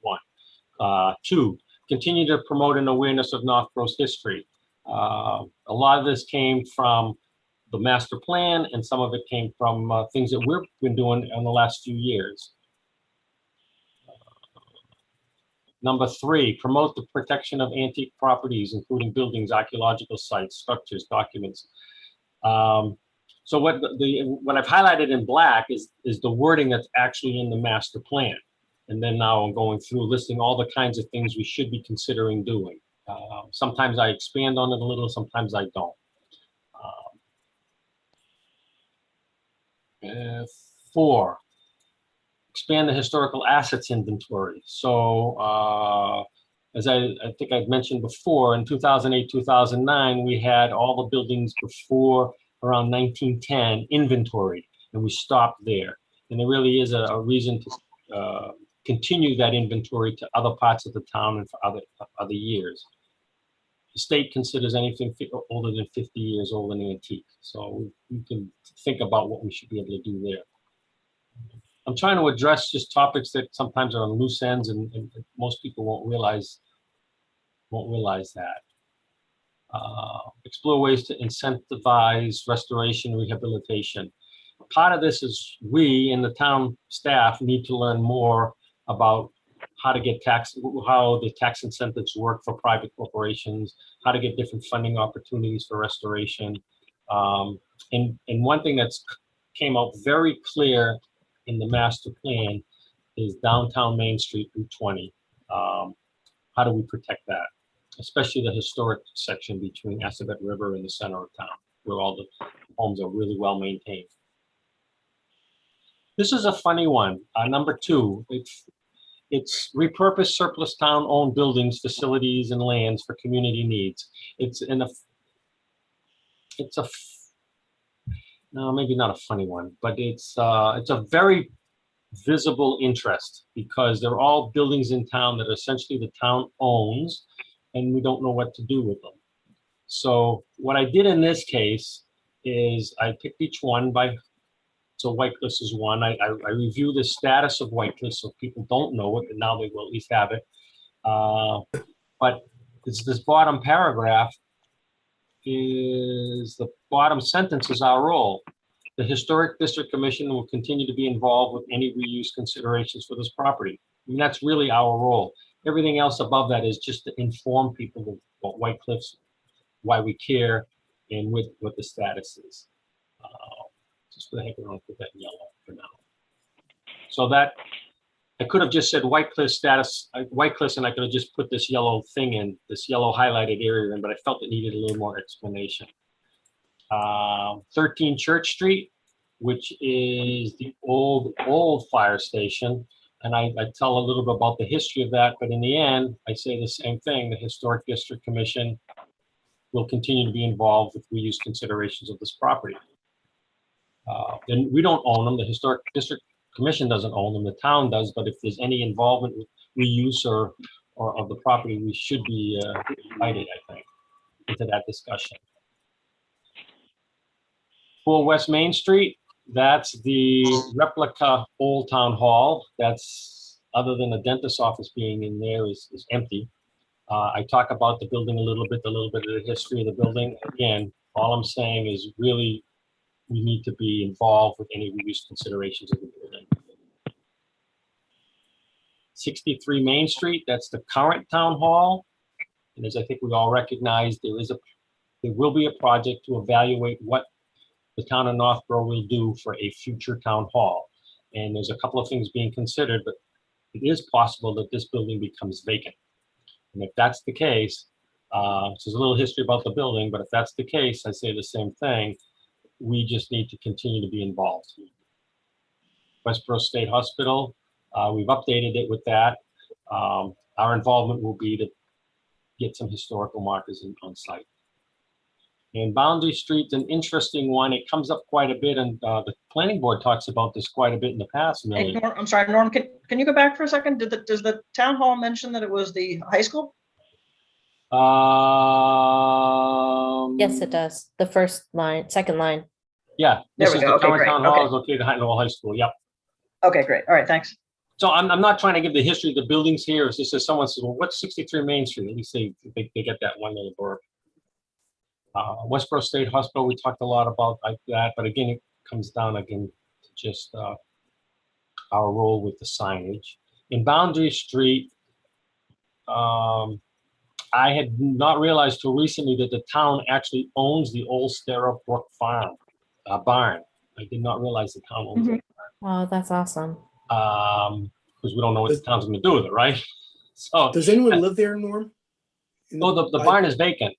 1. 2, continue to promote an awareness of Northborough's history. A lot of this came from the master plan, and some of it came from things that we've been doing in the last few years. Number 3, promote the protection of antique properties, including buildings, archaeological sites, structures, documents. So what I've highlighted in black is the wording that's actually in the master plan. And then now I'm going through listing all the kinds of things we should be considering doing. Sometimes I expand on it a little, sometimes I don't. 4, expand the historical assets inventory. So as I think I've mentioned before, in 2008, 2009, we had all the buildings before around 1910 inventoried, and we stopped there. And there really is a reason to continue that inventory to other parts of the town and for other years. The state considers anything older than 50 years old an antique. So we can think about what we should be able to do there. I'm trying to address just topics that sometimes are on loose ends, and most people won't realize that. Explore ways to incentivize restoration, rehabilitation. Part of this is we and the town staff need to learn more about how to get how the tax incentives work for private corporations, how to get different funding opportunities for restoration. And one thing that's came out very clear in the master plan is downtown Main Street, Route 20. How do we protect that? Especially the historic section between Assabet River and the center of town, where all the homes are really well maintained. This is a funny one. Number 2, it's repurpose surplus town-owned buildings, facilities, and lands for community needs. No, maybe not a funny one, but it's a very visible interest because they're all buildings in town that essentially the town owns, and we don't know what to do with them. So what I did in this case is I picked each one by, so White Cliffs is one. I review the status of White Cliffs so people don't know it, and now they will at least have it. But it's this bottom paragraph is the bottom sentence is our role. The Historic District Commission will continue to be involved with any reuse considerations for this property. I mean, that's really our role. Everything else above that is just to inform people of what White Cliffs, why we care, and what the status is. Just for the heck of it, I'll put that in yellow for now. So that, I could have just said White Cliffs status, White Cliffs, and I could have just put this yellow thing in, this yellow highlighted area in, but I felt it needed a little more explanation. 13 Church Street, which is the old fire station. And I tell a little bit about the history of that, but in the end, I say the same thing. The Historic District Commission will continue to be involved with reuse considerations of this property. And we don't own them. The Historic District Commission doesn't own them. The town does, but if there's any involvement with reuse or of the property, we should be invited, I think, into that discussion. For West Main Street, that's the replica Old Town Hall. That's, other than the dentist's office being in there, is empty. I talk about the building a little bit of the history of the building. Again, all I'm saying is really we need to be involved with any reuse considerations of the building. 63 Main Street, that's the current town hall. And as I think we all recognize, there will be a project to evaluate what the town of Northborough will do for a future town hall. And there's a couple of things being considered, but it is possible that this building becomes vacant. And if that's the case, so there's a little history about the building, but if that's the case, I say the same thing. We just need to continue to be involved. Westbrook State Hospital, we've updated it with that. Our involvement will be to get some historical markers on site. And Boundary Street's an interesting one. It comes up quite a bit, and the planning board talks about this quite a bit in the past. Hey, Norm, I'm sorry, Norm, can you go back for a second? Does the town hall mention that it was the high school? Yes, it does. The first line, second line. Yeah, There this we is go. the Okay, current great. town hall Okay. is located behind Noel High School. Yep. Okay, great. All right, thanks. So I'm not trying to give the history of the buildings here. It's just that someone says, well, what's 63 Main Street? Let me see if they get that one little blurb. Westbrook State Hospital, we talked a lot about like that, but again, it comes down again to just our role with the signage. In Boundary Street, I had not realized till recently that the town actually owns the old Starrow Brook Farm barn. I did not realize the town owns it. Oh, that's awesome. Because we don't know what the town's going to do with it, right? So, Does anyone live there, Norm? no, the barn is vacant.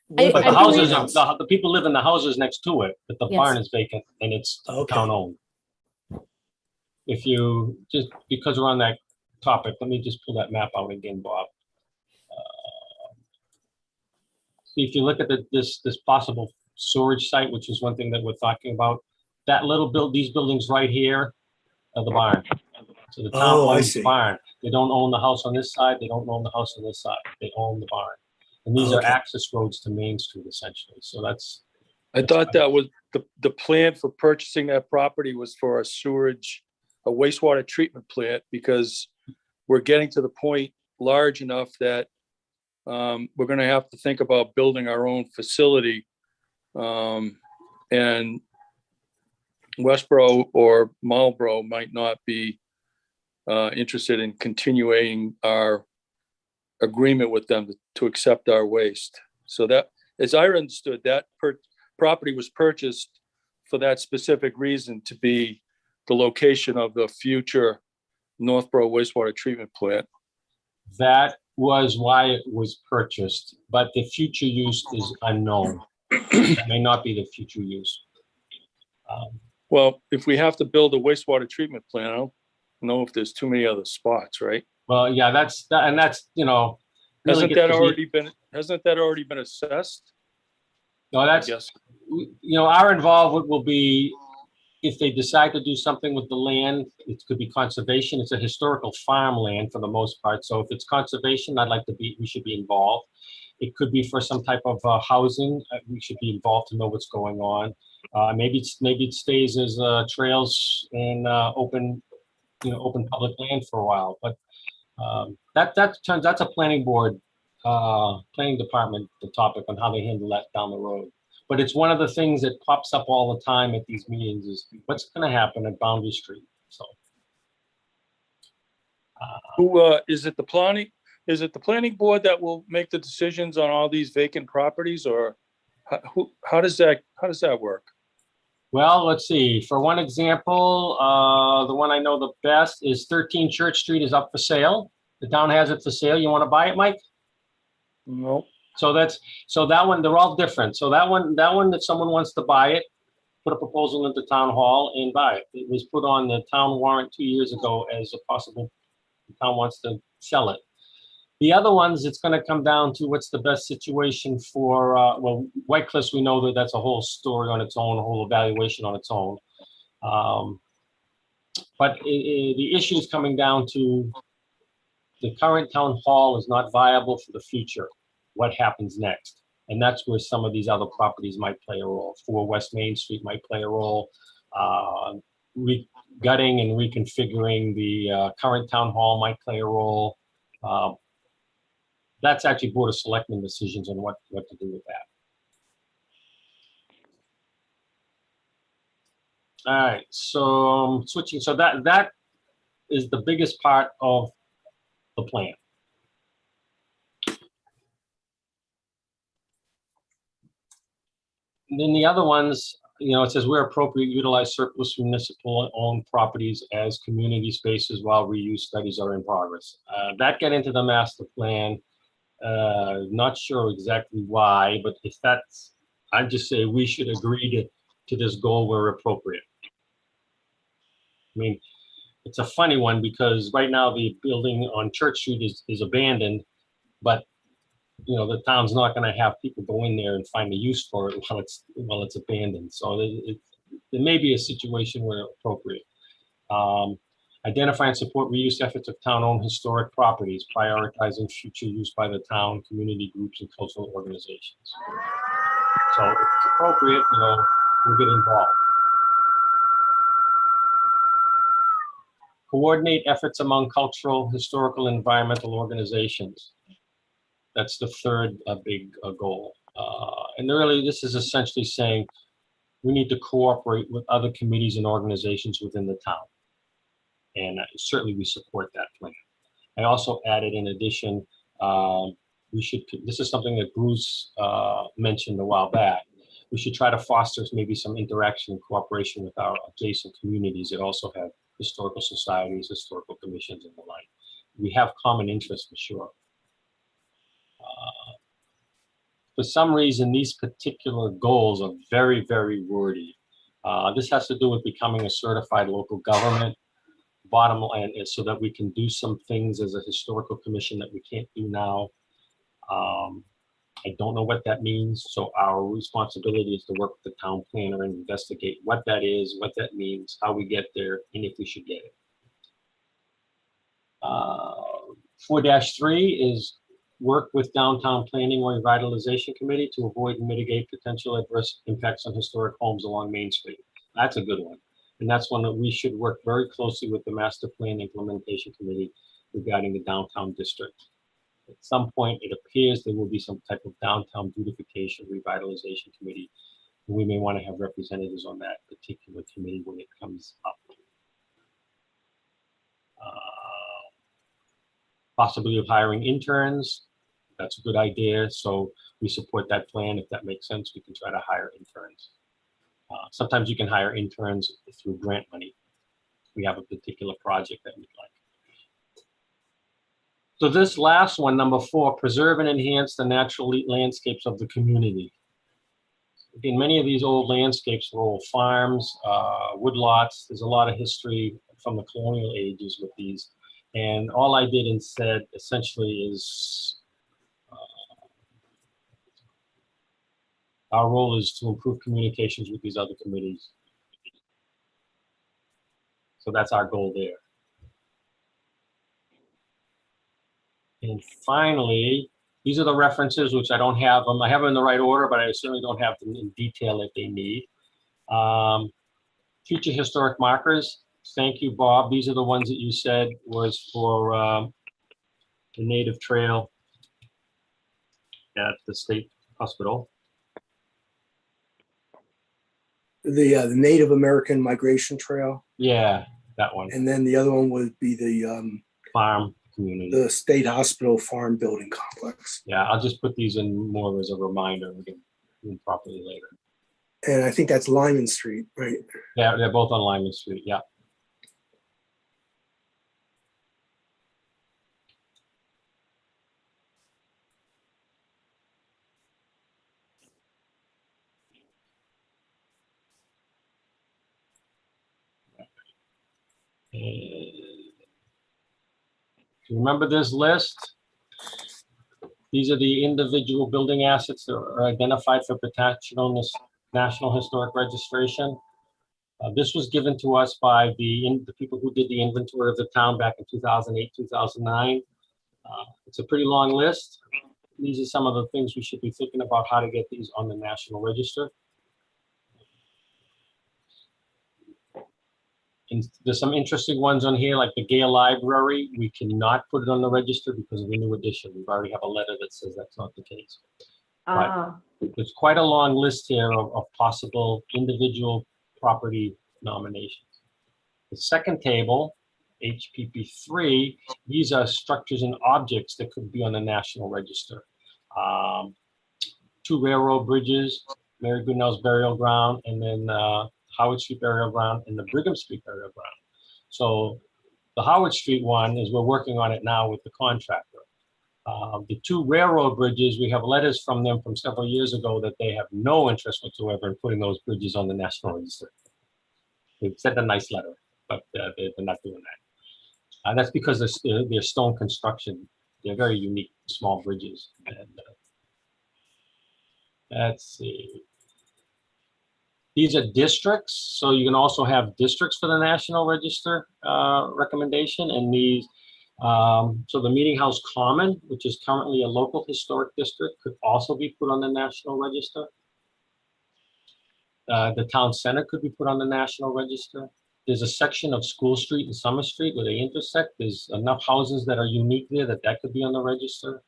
What But about the I houses, believe- the people live in the houses next to it, but the Yes. barn is vacant and it's Okay. town owned. If you, just because we're on that topic, let me just pull that map out again, Bob. See, if you look at this possible storage site, which is one thing that we're talking about, that little these buildings right here are the barn. So the town Oh, I owns see. the barn. They don't own the house on this side. They don't own the house on this side. They own the barn. And these are Okay. access roads to Main Street essentially. So that's. I thought that was the plan for purchasing that property was for a wastewater treatment plant, because we're getting to the point large enough that we're going to have to think about building our own facility. And Westboro or Marlboro might not be interested in continuing our agreement with them to accept our waste. So that, as I understood, that property was purchased for that specific reason, to be the location of the future Northborough wastewater treatment plant. That was why it was purchased, but the future use is unknown. That may not be the future use. Well, if we have to build a wastewater treatment plant, I don't know if there's too many other spots, right? Well, yeah, that's, you know. really Hasn't gets that to be- already been assessed? No, I that's, guess. you know, our involvement will be if they decide to do something with the land. It could be conservation. It's a historical farmland for the most part. So if it's conservation, we should be involved. It could be for some type of housing. We should be involved to know what's going on. Maybe it stays as trails and open public land for a while. But that's a planning board, planning department, the topic on how they handle that down the road. But it's one of the things that pops up all the time at these meetings is what's going to happen at Boundary Street. So, Who is it? The planning? Is it the planning board that will make the decisions on all these vacant properties, or how does that work? well, let's see. For one example, the one I know the best is 13 Church Street is up for sale. The town has it for sale. You want to buy it, Mike? No. So that one, they're all different. So that one, if someone wants to buy it, put a proposal into town hall and buy it. It was put on the town warrant 2 years ago as a possible, the town wants to sell it. The other ones, it's going to come down to what's the best situation for, well, White Cliffs, we know that that's a whole story on its own, a whole evaluation on its own. But the issue is coming down to the current town hall is not viable for the future. What happens next? And that's where some of these other properties might play a role. 4 West Main Street might play a role. Gutting and reconfiguring the current town hall might play a role. That's actually Board of Selectmen decisions on what to do with that. All right, so switching. So that is the biggest part of the plan. And then the other ones, you know, it says where appropriate, utilize surplus municipal owned properties as community spaces while reuse studies are in progress. That get into the master plan. Not sure exactly why, but if that's, I'd just say we should agree to this goal where appropriate. I mean, it's a funny one because right now the building on Church Street is abandoned, but you know, the town's not going to have people go in there and find a use for it while it's abandoned. So there may be a situation where appropriate. Identify and support reuse efforts of town-owned historic properties, prioritizing future use by the town, community groups, and cultural organizations. So if it's appropriate, you know, will get involved. Coordinate efforts among cultural, historical, and environmental organizations. That's the third big goal. And really, this is essentially saying we need to cooperate with other committees and organizations within the town. And certainly we support that plan. I also added in addition, this is something that Bruce mentioned a while back. We should try to foster maybe some interaction and cooperation with our adjacent communities that also have historical societies, historical commissions, and the like. We have common interests for sure. For some reason, these particular goals are very, very wordy. This has to do with becoming a certified local government. Bottom line is so that we can do some things as a historical commission that we can't do now. I don't know what that means. So our responsibility is to work with the town planner and investigate what that is, what that means, how we get there, and if we should get it. 4-3 is work with Downtown Planning or Revitalization Committee to avoid and mitigate potential adverse impacts on historic homes along Main Street. That's a good one. And that's one that we should work very closely with the Master Plan Implementation Committee regarding the downtown district. At some point, it appears there will be some type of downtown beautification revitalization committee. We may want to have representatives on that particular committee when it comes up. Possibility of hiring interns. That's a good idea. So we support that plan. If that makes sense, we can try to hire interns. Sometimes you can hire interns through grant money. We have a particular project that we'd like. So this last one, number 4, preserve and enhance the natural landscapes of the community. Again, many of these old landscapes were old farms, woodlots. There's a lot of history from the colonial ages with these. And all I did and said essentially is our role is to improve communications with these other committees. So that's our goal there. And finally, these are the references, which I don't have them. I have them in the right order, but I certainly don't have them in detail if they need. Future historic markers. Thank you, Bob. These are the ones that you said was for the native trail at the state hospital. The Native American Migration Trail. Yeah, that one. And then the other one would be the Farm community. the state hospital farm building complex. Yeah, I'll just put these in more as a reminder. We can do them properly later. And I think that's Lyman Street, right? Yeah, they're both on Lyman Street. Yeah. Do you remember this list? These are the individual building assets that are identified for protection on this National Historic Registration. This was given to us by the people who did the inventory of the town back in 2008, 2009. It's a pretty long list. These are some of the things we should be thinking about how to get these on the National Register. And there's some interesting ones on here, like the Gale Library. We cannot put it on the register because of the new edition. We already have a letter that says that's not the case. But there's quite a long list here of possible individual property nominations. The second table, HPP3, these are structures and objects that could be on the National Register. 2 railroad bridges, Mary Goodnell's burial ground, and then Howard Street burial ground and the Brigham Street burial ground. So the Howard Street one is we're working on it now with the contractor. The 2 railroad bridges, we have letters from them from several years ago that they have no interest whatsoever in putting those bridges on the National Register. They've sent a nice letter, but they're not doing that. That's because they're stone construction. They're very unique, small bridges. And let's see. These are districts, so you can also have districts for the National Register recommendation. And these, so the Meeting House Common, which is currently a local historic district, could also be put on the National Register. The town center could be put on the National Register. There's a section of School Street and Summer Street where they intersect. There's enough houses that are unique there that could be on the register.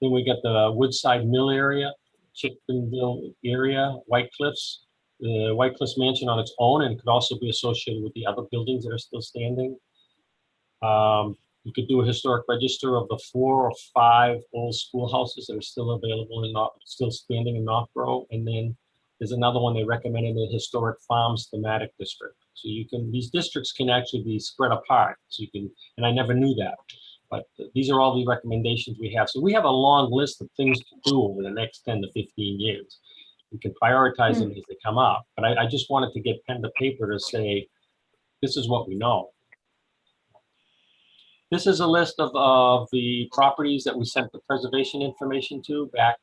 Then we got the Woodside Mill area, Chickenville area, White Cliffs, the White Cliffs Mansion on its own, and could also be associated with the other buildings that are still standing. You could do a historic register of the 4 or 5 old schoolhouses that are still available and still standing in Northborough. And then there's another one they recommended, the Historic Farms Thematic District. So these districts can actually be spread apart. So you can, and I never knew that, but these are all the recommendations we have. So we have a long list of things to do over the next 10 to 15 years. We can prioritize them as they come up. But I just wanted to get pen to paper to say, this is what we know. This is a list of the properties that we sent the preservation information to back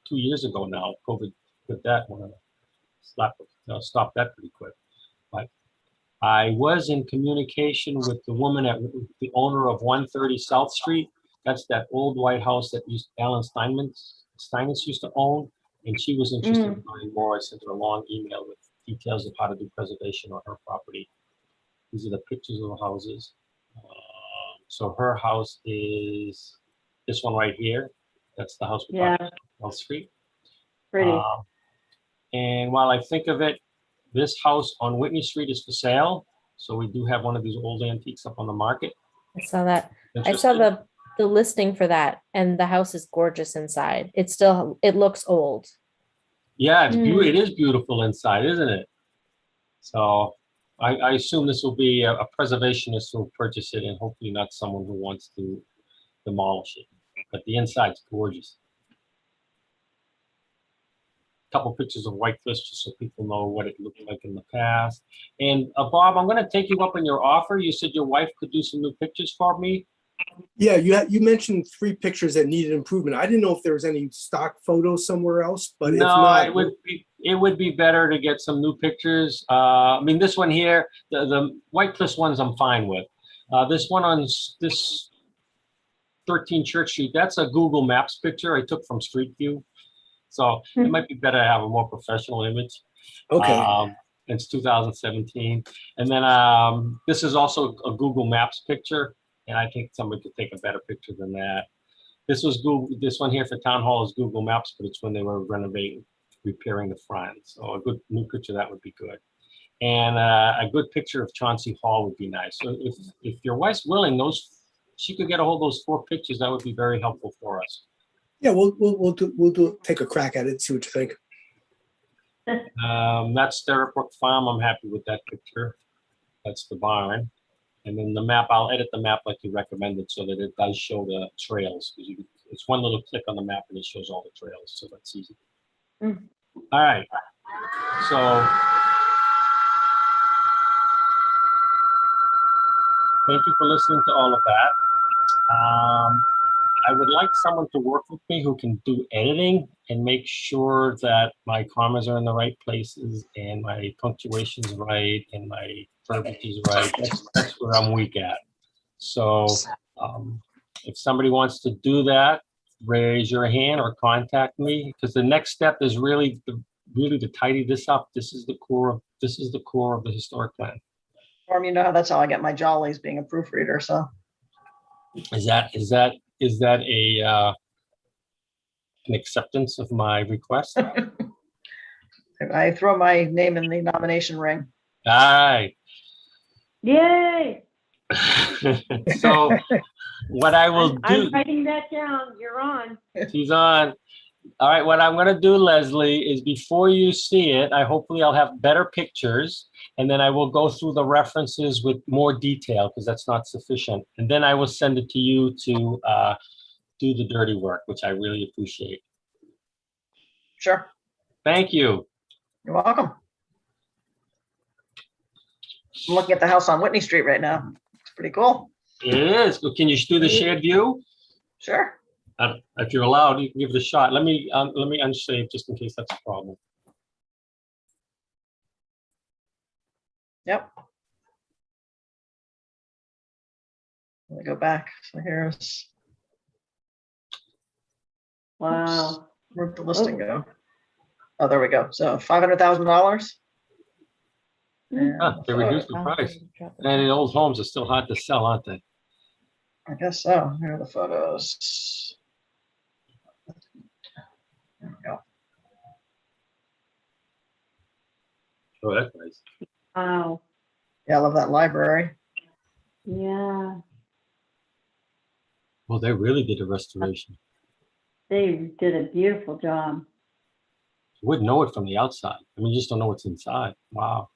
2 years ago now. COVID put that one, stopped that pretty quick. But I was in communication with the woman the owner of 130 South Street. That's that old White House that Alan Steinmetz used to own. And she was interested in learning more. I sent her a long email with details of how to do preservation on her property. These are the pictures of the houses. So her house is this one right here. That's the house we bought on South Street. Pretty. And while I think of it, this house on Whitney Street is for sale. So we do have one of these old antiques up on the market. I saw that. I saw the listing for that, and the house is gorgeous inside. It looks old. Yeah, it is beautiful inside, isn't it? So I assume this will be a preservationist who will purchase it, and hopefully not someone who wants to demolish it. But the inside's gorgeous. Couple pictures of White Cliffs just so people know what it looked like in the past. And Bob, I'm going to take you up on your offer. You said your wife could do some new pictures for me. Yeah, you mentioned 3 pictures that needed improvement. I didn't know if there was any stock photos somewhere else, but if not, it would be better to get some new pictures. I mean, this one here, the White Cliffs ones, I'm fine with. This one on this 13 Church Street, that's a Google Maps picture I took from Street View. So it might be better to have a more professional image. okay. It's 2017. And then this is also a Google Maps picture. And I think somebody could take a better picture than that. This one here for Town Hall is Google Maps, but it's when they were repairing the front. So a good new picture, that would be good. And a good picture of Chauncey Hall would be nice. So if your wife's willing, she could get a hold of those 4 pictures. That would be very helpful for us. Yeah, we'll take a crack at it, see what you think. That's Sterrebrook Farm. I'm happy with that picture. That's the barn. And then the map, I'll edit the map like you recommended so that it does show the trails. It's one little click on the map and it shows all the trails, so that's easy. All right. So thank you for listening to all of that. I would like someone to work with me who can do editing and make sure that my commas are in the right places and my punctuation's right and my verbiage is right. That's where I'm weak at. So if somebody wants to do that, raise your hand or contact me, because the next step is really to tidy this up. This is the core of the historic plan. Norm, you know, that's how I get my jollies, being a proofreader. So Is that an acceptance of my request? I throw my name in the nomination ring. All right. Yay! So what I will do, I'm writing that down. You're on. she's on. All right, what I'm going to do, Leslie, is before you see it, hopefully I'll have better pictures, and then I will go through the references with more detail because that's not sufficient. And then I will send it to you to do the dirty work, which I really appreciate. Sure. Thank you. You're welcome. I'm looking at the house on Whitney Street right now. It's pretty cool. It is. Can you do the shared view? Sure. If you're allowed, you can give it a shot. Let me unsave just in case that's a problem. Yep. Let me go back. So here's. Wow. Where'd the listing go? Oh, there we go. So $500,000. Huh, they reduced the price. And the old homes are still hard to sell, aren't they? I guess so. Here are the photos. There we go. Oh, that's nice. Wow, Yeah, I love that library. yeah, Well, they really did a restoration. they did a beautiful job. You wouldn't know it from the outside. I mean, you just don't know what's inside. Wow.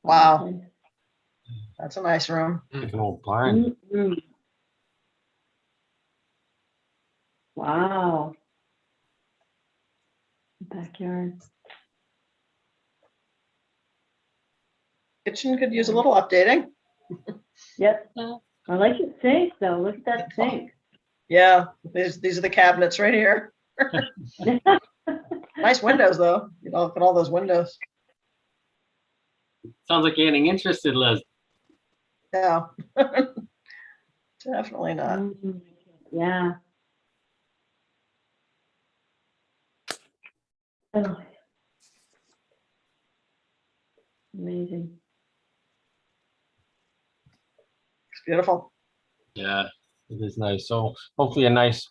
Wow. That's a nice room. Like an old barn. Mhm. Wow. Backyard. Kitchen could use a little updating. Yep. I like your sink though. Look at that sink. Yeah, these are the cabinets right here. Nice windows though. You know, look at all those windows. Sounds like you're getting interested, Les. Yeah. Definitely not. Mhm. Yeah. Oh. Amazing. It's beautiful. Yeah, it is nice. So hopefully a nice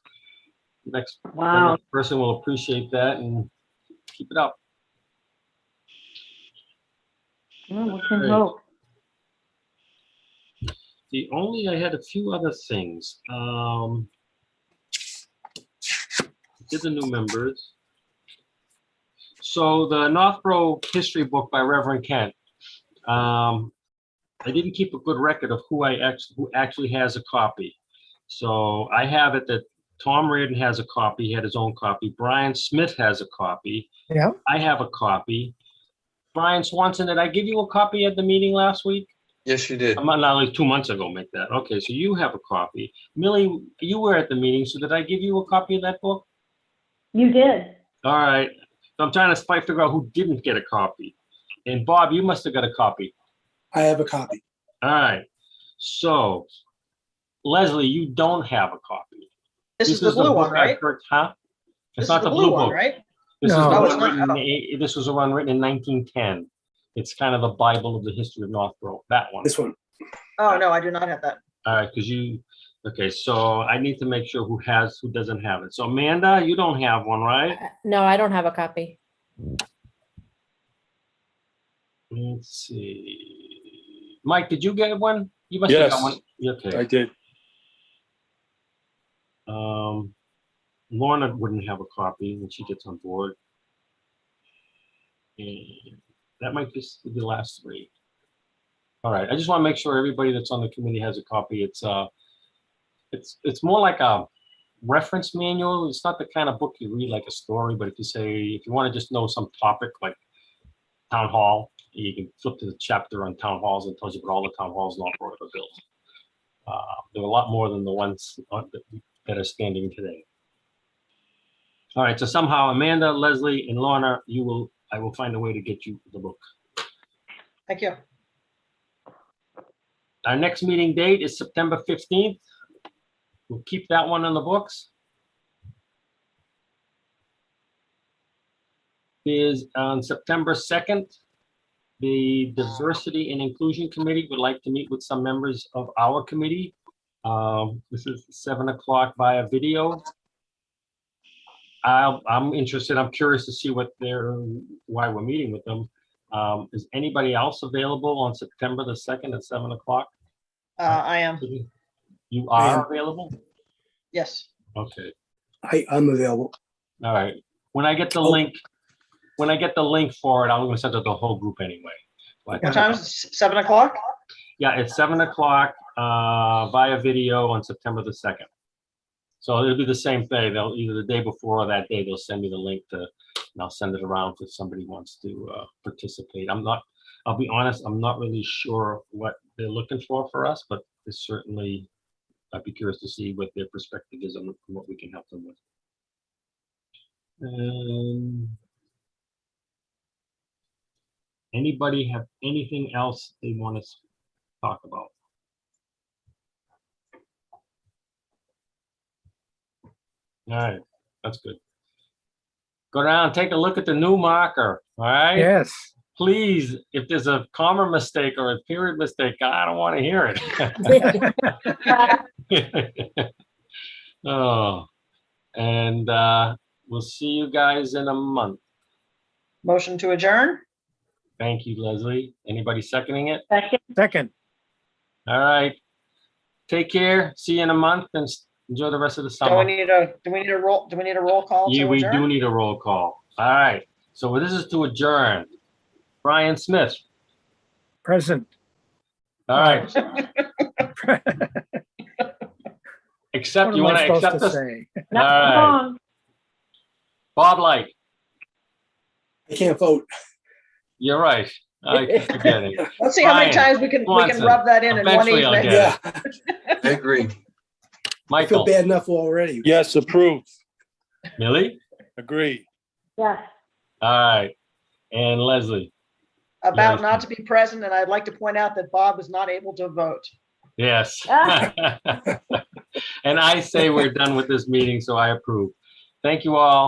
next Wow. person will appreciate that and keep it up. Well, we can Great. hope. I had a few other things. Did the new members. So the Northborough history book by Reverend Kent. I didn't keep a good record of who actually has a copy. So I have it that Tom Reardon has a copy. He had his own copy. Brian Smith has a copy. Yeah. I have a copy. Brian Swanson, did I give you a copy at the meeting last week? Yes, you did. I'm not only 2 months ago, make that. Okay, so you have a copy. Millie, you were at the meeting, so did I give you a copy of that book? You did. All right. So I'm trying to figure out who didn't get a copy. And Bob, you must have got a copy. I have a copy. All right. So Leslie, you don't have a copy. This is the blue book one, I right? Huh? This It's is not the the blue blue one, book. right? This is No. the Oh, one it's not. written. Oh. This was a one written in 1910. It's kind of the Bible of the history of Northborough. That one. This one. Oh, no, I do not have that. All right, because you. Okay, so I need to make sure who doesn't have it. So Amanda, you don't have one, right? No, I don't have a copy. Let's see. Mike, did you get one? You must have Yes. got one. Okay. I did. Lorna wouldn't have a copy when she gets on board. And that might just be the last three. All right, I just want to make sure everybody that's on the committee has a copy. It's more like a reference manual. It's not the kind of book you read like a story, but if you want to just know some topic like town hall, you can flip to the chapter on town halls and it tells you about all the town halls Northborough are built. There are a lot more than the ones that are standing today. All right, so somehow Amanda, Leslie, and Lorna, I will find a way to get you the book. Thank you. Our next meeting date is September 15th. We'll keep that one on the books. Is on September 2nd, the Diversity and Inclusion Committee would like to meet with some members of our committee. This is 7 o'clock via video. I'm interested. I'm curious to see why we're meeting with them. Is anybody else available on September the 2nd at 7 o'clock? I am. You I are am. available? Yes. Okay. I'm available. All right. When I get the link for it, I'm going to send it to the whole group anyway. But, What time is it? 7 o'clock? yeah, it's 7 o'clock via video on September the 2nd. So it'll be the same thing. They'll either the day before or that day, they'll send me the link and I'll send it around if somebody wants to participate. I'll be honest, I'm not really sure what they're looking for us, but it's certainly, I'd be curious to see what their perspective is on what we can help them with. Anybody have anything else they want to talk about? All right, that's good. Go down, take a look at the new marker, all right? Yes. Please, if there's a comma mistake or a period mistake, I don't want to hear it. Oh, and we'll see you guys in a month. Motion to adjourn? Thank you, Leslie. Anybody seconding it? Second. Second. All right. Take care. See you in a month and enjoy the rest of the Do summer. we need a roll call Yeah, to we adjourn? do need a roll call. All right. So this is to adjourn. Brian Smith. Present. All right. Accept. What You am I want to supposed accept to this? say? Not All right. wrong. Bob Light. I can't vote. You're right. I keep forgetting. Let's see how many Brian times we can Swanson. rub that in one Eventually I'll evening. get Yeah, I agree. I feel Michael. bad enough already. Yes, approved. Millie. Agree. Yes. All right. And Leslie. About Yes. not to be present, and I'd like to point out that Bob was not able to vote. Yes. Ah. And I say we're done with this meeting, so I approve. Thank you all.